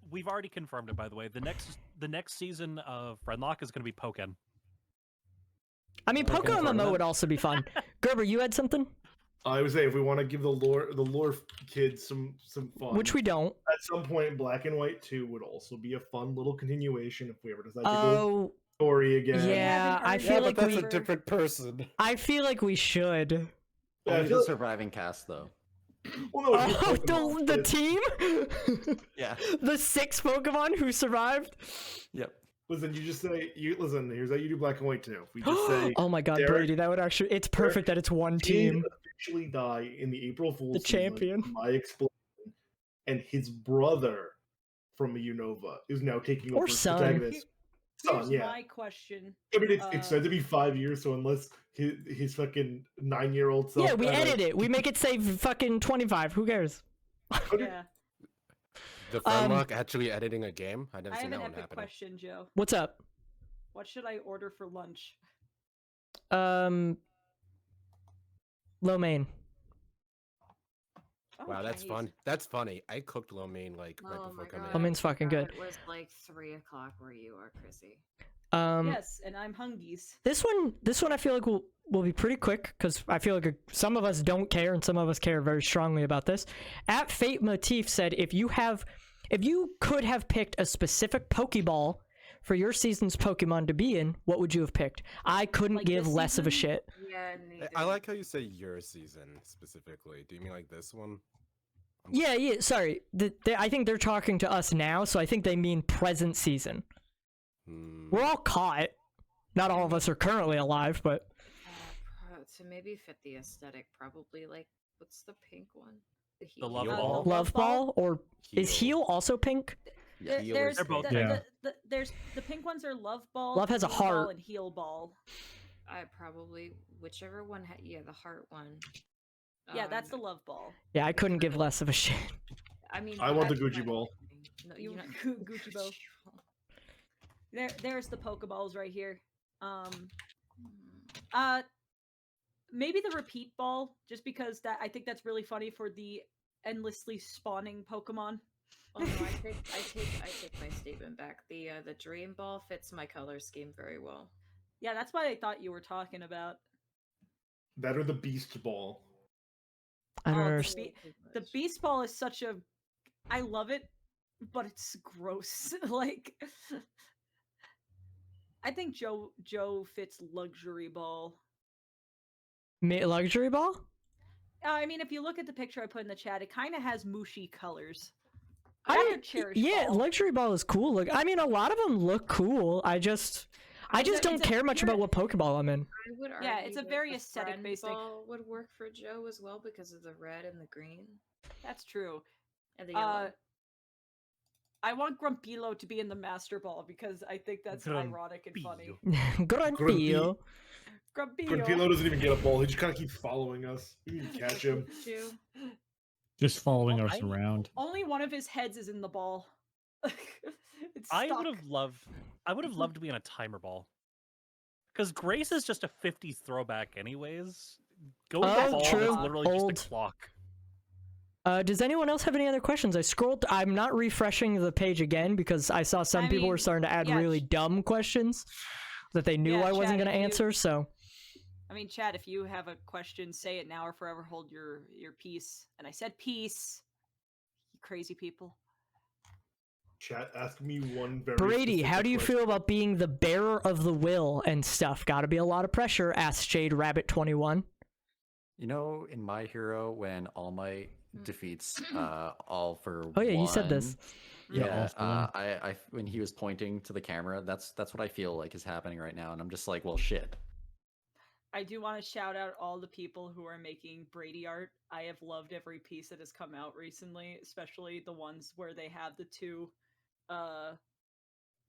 We've already confirmed it. By the way, the next season of Friendlocke is going to be Pokken. I mean, I can Pokemon confirm MMO that. would also be fun. Gerber, you had something? I would say if we want to give the lore kids some fun, Which we don't. at some point, Black and White 2 would also be a fun little continuation if we ever decide to go Oh, story again. yeah. I haven't feel heard like but that's we. a different person. I feel like we should. Yeah, I Only feel the like- surviving cast, though. Well, no, it's Oh, just Pokemon, the but team. Yeah. The 6 Pokemon who survived. Yep. Listen, you just say listen. Here's how you do Black and White 2. If we just say Oh my God, Derek- Brady, that would actually. It's perfect that it's one he team. officially die in the April Fool's The season champion. from my explosion, and his brother from a Unova is now taking Or over as son. protagonist. Here's Son, yeah. my question. I mean, it's said to be 5 years, so unless his fucking 9-year-old self. Yeah, we edit it. We make it say fucking 25. Who cares? Yeah. The Friendlocke actually editing a game? I never I seen have that an one epic happening. question, Joe. What's up? What should I order for lunch? Lo mein. Oh, Wow, that's Chinese. fun. That's funny. I cooked lo mein like right Oh before my coming god. Lo in. mein's fucking good. It was like 3 o'clock where you are, Chrissy. Yes, and I'm hungies. This one I feel like will be pretty quick because I feel like some of us don't care and some of us care very strongly about this. At Fate Motif said if you could have picked a specific Pokeball for your season's Pokemon to be in, what would you have picked? I couldn't Like give this less of a season? shit. Yeah, neither. I like how you say your season specifically. Do you mean like this one? Yeah, sorry. I think they're talking to us now, so I think they mean present season. Hmm. We're all caught. Not all of us are currently alive, but To maybe fit the aesthetic, probably like what's the pink one? The Love Heal Ball. the Love Ball or is Heal also pink? Yeah, heal is There's They're both pink. Yeah. there's the pink ones are Love Ball. Love has a Heal Ball, heart. and Heal Ball. I probably whichever one. Yeah, the heart one. Yeah, that's the Um, Love Ball. Yeah, I couldn't give less of a shit. I mean, I want the that's Gucci fine. ball. No, You you want not Gucci ball? There's the Pokeballs right here. Maybe the repeat ball, just because I think that's really funny for the endlessly spawning Pokemon. Oh no, I take my statement back. The Dream Ball fits my color scheme very well. Yeah, that's what I thought you were talking about. That or the Beast Ball. I don't Oh, the understand. The Beast Ball is such a. I love it, but it's gross. Like, I think Joe fits Luxury Ball. Luxury Ball? I mean, if you look at the picture I put in the chat, it kind of has mushy colors. I Rather don't- Cherish yeah, Ball. Luxury Ball is cool. Like, I mean, a lot of them look cool. I just It's don't a care much about very- what Pokeball I'm in. I would argue Yeah, it's a that very the aesthetic Friend based thing. Ball would work for Joe as well because of the red and the green That's true. and the yellow. I want Grumpilo to be in the Master Ball because I think that's ironic and funny. Grumpio. Grumpilo. Grunpilo doesn't even get a ball. He just kind of keeps following us. We can catch him. Joe. Just following Well, us around. Only one of his heads is in the ball. It's I stuck. would have loved to be in a timer ball. Because Grace is just a 50s throwback anyways. Going Oh, ball true. is literally Old. just a clock. Does anyone else have any other questions? I scrolled. I'm not refreshing the page again because I saw some people were starting to add really dumb questions that they knew I wasn't going to answer. So, I mean, Chad, if you have a question, say it now or forever hold your peace. And I said peace. You crazy people. Chat, ask me one very Brady, how specific do you question. feel about being the bearer of the will and stuff? Got to be a lot of pressure. Asked Jade Rabbit 21. You know, in My Hero, when All Might defeats All for Oh yeah, One, you said this. Yeah, All for One. I when he was pointing to the camera, that's what I feel like is happening right now, and I'm just like, well, shit. I do want to shout out all the people who are making Brady art. I have loved every piece that has come out recently, especially the ones where they have the two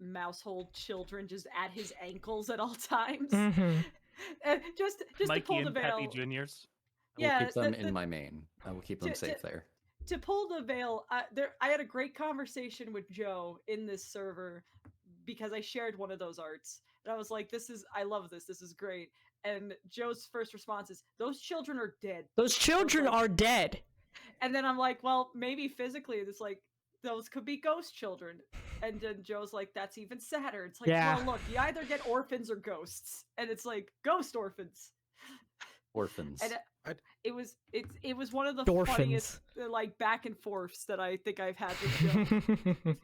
mousehold children just at his ankles at all times. Mm-hmm. just Mikey to pull the and Peppy veil. Juniors. I will keep them in my main. I will keep them safe there. To pull the veil, I had a great conversation with Joe in this server because I shared one of those arts. And I was like, I love this. This is great. And Joe's first response is, those children are dead. Those children are dead. And then I'm like, well, maybe physically, it's like, those could be ghost children. And then Joe's like, that's even sadder. It's like, well, look, you either get orphans or ghosts. And it's like, ghost orphans. Orphans. And it was one of the Dorphins. funniest like back and forths that I think I've had with Joe.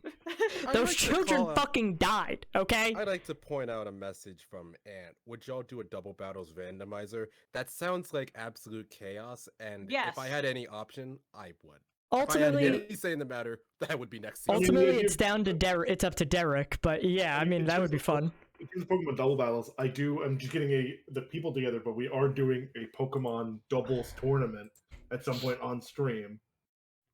Those children fucking died, okay? I'd like to point out a message from Ant. Would y'all do a double battles randomizer? That sounds like absolute chaos, and if I had any option, I would. Ultimately, if I had any say in the matter, that would be next season. Ultimately, it's down to Derek. It's up to Derek, but yeah, I mean that would be fun. In terms of Pokemon double battles, I'm just getting the people together, but we are doing a Pokemon doubles tournament at some point on stream.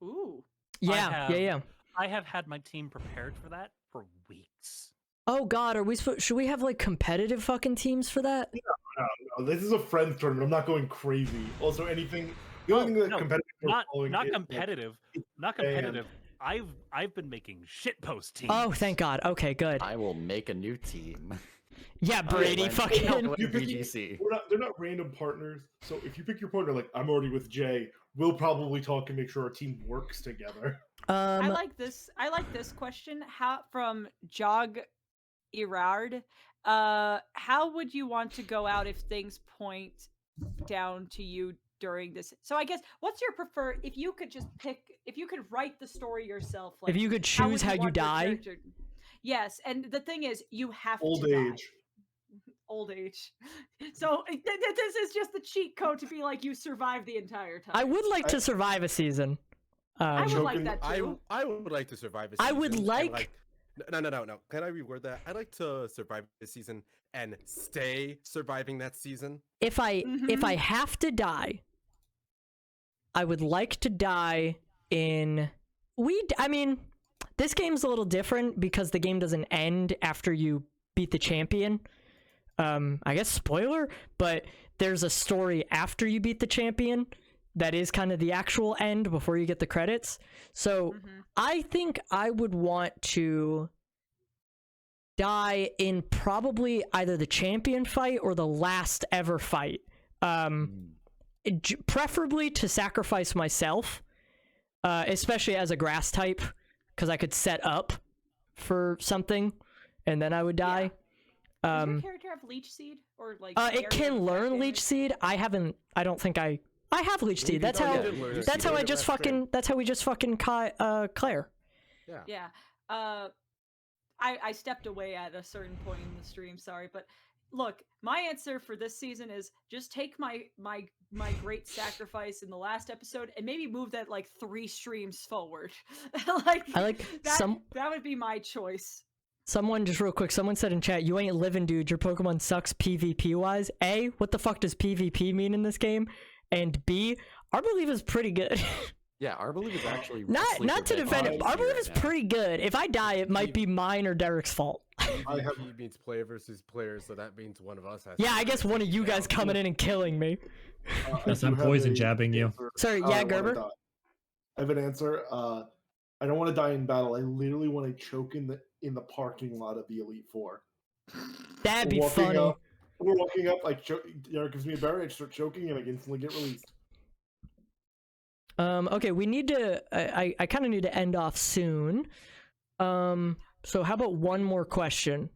Ooh. Yeah. I have had my team prepared for that for weeks. Oh God, should we have like competitive fucking teams for that? No, this is a friends tournament. I'm not going crazy. Also, anything. The only thing that competitive. Not competitive. Not competitive. I've been making shitpost teams. Oh, thank God. Okay, good. I will make a new team. Yeah, Brady, fucking. They're not random partners. So if you pick your partner, like I'm already with Jay, we'll probably talk and make sure our team works together. I like this question. How from Jog Erard? How would you want to go out if things point down to you during this? So I guess what's your if you could just pick, if you could write the story yourself, like, if you could choose how you die. Yes, and the thing is, you have old to age. Die. Old age. So this is just the cheat code to be like you survive the entire time. I would like to survive a season. I would like that too. I would like to survive a season. I would like. No. Can I reword that? I'd like to survive this season and stay surviving that season. If I have to die, I would like to die in. I mean, this game's a little different because the game doesn't end after you beat the champion. I guess spoiler, but there's a story after you beat the champion that is kind of the actual end before you get the credits. So I think I would want to die in probably either the champion fight or the last ever fight. Preferably to sacrifice myself, especially as a grass type, because I could set up for something and then I would die. Does your character have Leech Seed or like? It can learn Leech Seed. I don't think I have Leech Seed. That's how we just fucking Claire. Yeah. I stepped away at a certain point in the stream, sorry, but look, my answer for this season is just take my great sacrifice in the last episode and maybe move that like 3 streams forward. That would be my choice. Someone, just real quick, someone said in chat, you ain't living, dude. Your Pokemon sucks PvP-wise. A, what the fuck does PvP mean in this game? And B, Arbolive is pretty good. Yeah, Arbolive is actually... Not to defend it, Arbolive is pretty good. If I die, it might be mine or Derek's fault. PvP means player versus player, so that means one of us has I guess one of you guys coming in and killing me. Yes, I'm poison jabbing you. Sorry, Gerber? I have an answer. I don't want to die in battle. I literally want to choke in the parking lot of the Elite Four. That'd be funny. We're walking up, like, Derek gives me a berry, I start choking, and I instantly get released. Okay, we need to. I kind of need to end off soon. So how about one more question?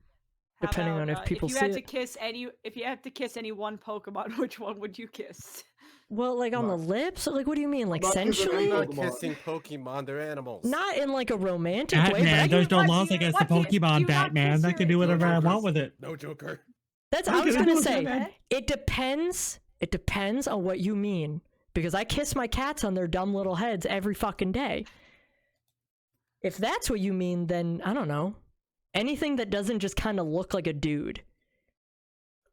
How Depending about, on if people if you see had to it. kiss any, if you had to kiss any one Pokemon, which one would you kiss? Well, like on the Not- lips? Like, what do you mean? Like, not kissing sensually? any I'm not Pokemon. kissing Pokemon, they're animals. Not in like a romantic way, but Batman, there's no what do laws you- against the what do you- do Pokemon, you not Batman. kiss I your- can do whatever I Joker. want with it. No Joker. that's What I are was you gonna gonna do, say. Batman? It depends. It depends on what you mean. Because I kiss my cats on their dumb little heads every fucking day. If that's what you mean, then I don't know. Anything that doesn't just kind of look like a dude.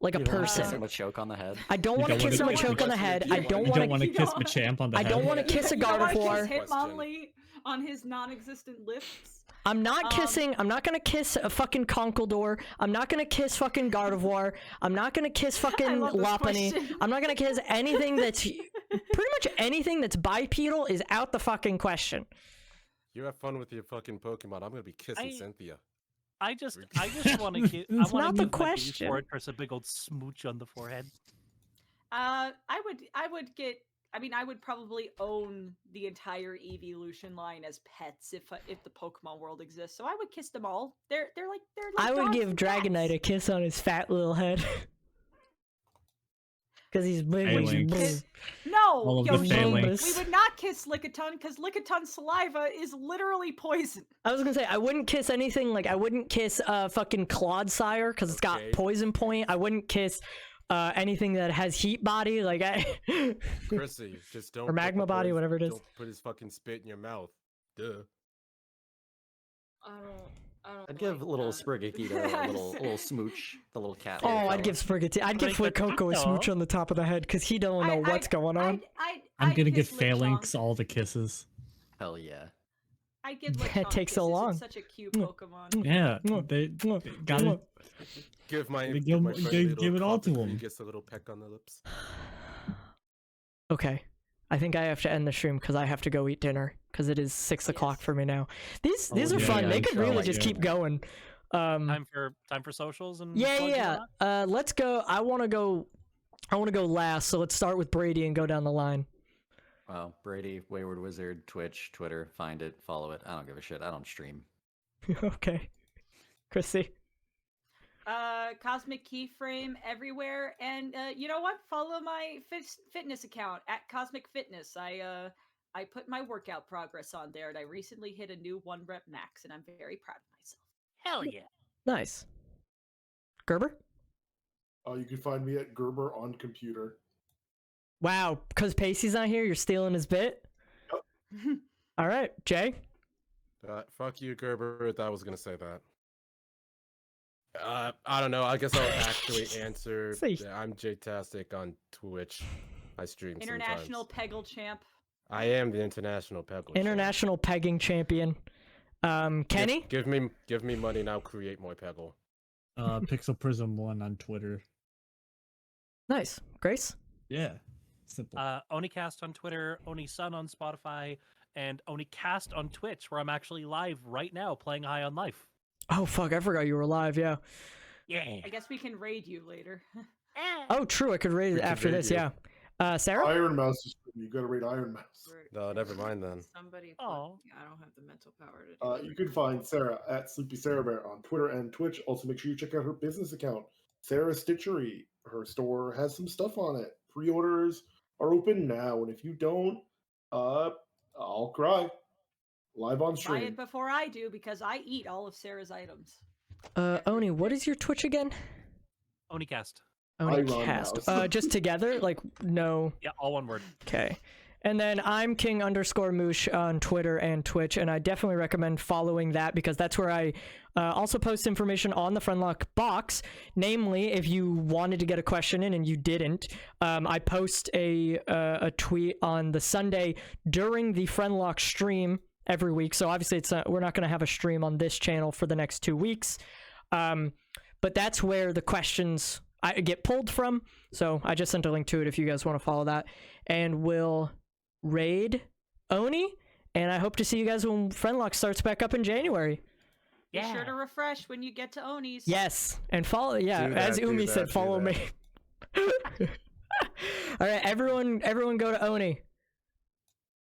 Like a You don't wanna person. kiss him a choke on the head. I don't You want to don't kiss him wanna a kiss choke on the head. I don't You want don't want to. to kiss Machamp on the I head. don't want to kiss a You don't wanna Gardevoir. kiss Question. Hitmonlee on his non-existent lips. I'm not Um, kissing. I'm not gonna kiss a fucking Conkeldurr. I'm not gonna kiss fucking Gardevoir. I'm not gonna kiss fucking love this Lopunny. question. I'm not gonna kiss anything that's pretty much anything that's bipedal is out the fucking question. You have fun with your fucking Pokemon. I'm gonna be kissing I- Cynthia. I just want to get. I It's want not to the give question. Fortress a big old smooch on the forehead. I would get. I mean, I would probably own the entire evolution line as pets if the Pokemon world exists. So I would kiss them all. They're like I would dogs give and Dragonite a cats. kiss on his fat little head. Because he's big. and he's Phalanx. big. No, All of the Yoshi, phalanx. we would not kiss Lickitung because Lickitun's saliva is literally poison. I was gonna say I wouldn't kiss anything like I wouldn't kiss fucking Clodsire because it's got Okay. poison point. I wouldn't kiss anything that has heat body like Chrissy, just don't. Or put the magma body, poison- whatever it is. Don't put his fucking spit in your mouth. Duh. I don't I'd give like little that. Sprigakito a little smooch, the little cat. Oh, little I'd fella. give Sprigatito. I'd give Like the Fuecoco a taco. smooch on the top of the head because he don't know what's going on. I'm gonna give kiss Phalanx Lechonk. all the kisses. Hell yeah. I'd give That Lechonk takes so kisses. long. It's such a cute Pokemon. Yeah, Mwah. they Mwah. got it. Mwah. Give my, Give give my him- friend give- little give it all to Copper him. He gets a little peck on the lips. Okay, I think I have to end the stream because I have to go eat dinner because it is 6 o'clock Yes. for me now. These Oh, are yeah, fun. yeah, They I'm could sure I'll really let just you keep going. Time for socials and Yeah, plugs and yeah. whatnot? Let's go. I want to go last. So let's start with Brady and go down the line. Well, Brady, Wayward Wizard, Twitch, Twitter, find it, follow it. I don't give a shit. I don't stream. Okay, Chrissy. Cosmic Keyframe everywhere, and you know what? Follow my fitness account at Cosmic Fitness. I put my workout progress on there, and I recently hit a new 1 rep max, and I'm very proud of myself. Hell yeah. Nice. Gerber. You can find me at Gerber on computer. Wow, because Pacey's not here, you're stealing his bit. All right, Jay. Fuck you, Gerber. I was gonna say that. I don't know. I guess I'll actually answer. See. Yeah, I'm Jtastic on Twitch. I stream International sometimes. Peggle champ. I am the international pebble. International pegging champion. Kenny. Give me money and I'll create more pebble. Pixel Prism 1 on Twitter. Nice. Grace. Yeah, simple. Onicast on Twitter, Oni-sun on Spotify, and Onicast on Twitch, where I'm actually live right now playing High on Life. Oh fuck, I forgot you were live. Yeah. Yeah. I guess we can raid you later. Oh, true. I could read We it could after raid this. you. Yeah. Sarah. Iron Mouse is you gotta read Iron Mouse. No, never mind then. Somebody. Oh. I don't have the mental power to do You can find Sarah at Sleepy Sarah Bear on Twitter and Twitch. Also, make sure you check out her business account, Sarah Stitchery. Her store has some stuff on it. Pre-orders are open now, and if you don't, I'll cry. Live on Buy stream. it before I do because I eat all of Sarah's items. Oni, what is your Twitch again? Onicast. Oni Iron cast. Mouse. Just together, like no. Yeah, all one word. Okay. And then I'm King_Moosh on Twitter and Twitch, and I definitely recommend following that because that's where I also post information on the Friendlocke Box. Namely, if you wanted to get a question in and you didn't, I post a tweet on the Sunday during the Friendlocke stream every week. So obviously, we're not going to have a stream on this channel for the next 2 weeks, but that's where the questions I get pulled from. So I just sent a link to it if you guys want to follow that, and we'll raid Oni, and I hope to see you guys when Friendlocke starts back up in January. Be Yeah. sure to refresh when you get to Oni's. Yes, and follow. Yeah, Do as that, do Umi that, said, do follow me. All right, everyone, go to Oni.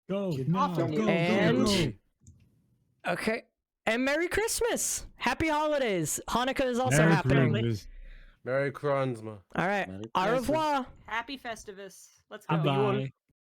Go Kid- now, Awesome. go, And- go, go. Okay. And Merry Christmas! Happy holidays! Hanukkah is also Merry happening. Christmas. Merry Kronzma. All right. Merry Au Christmas. revoir. Happy Festivus. Let's go. Bye-bye.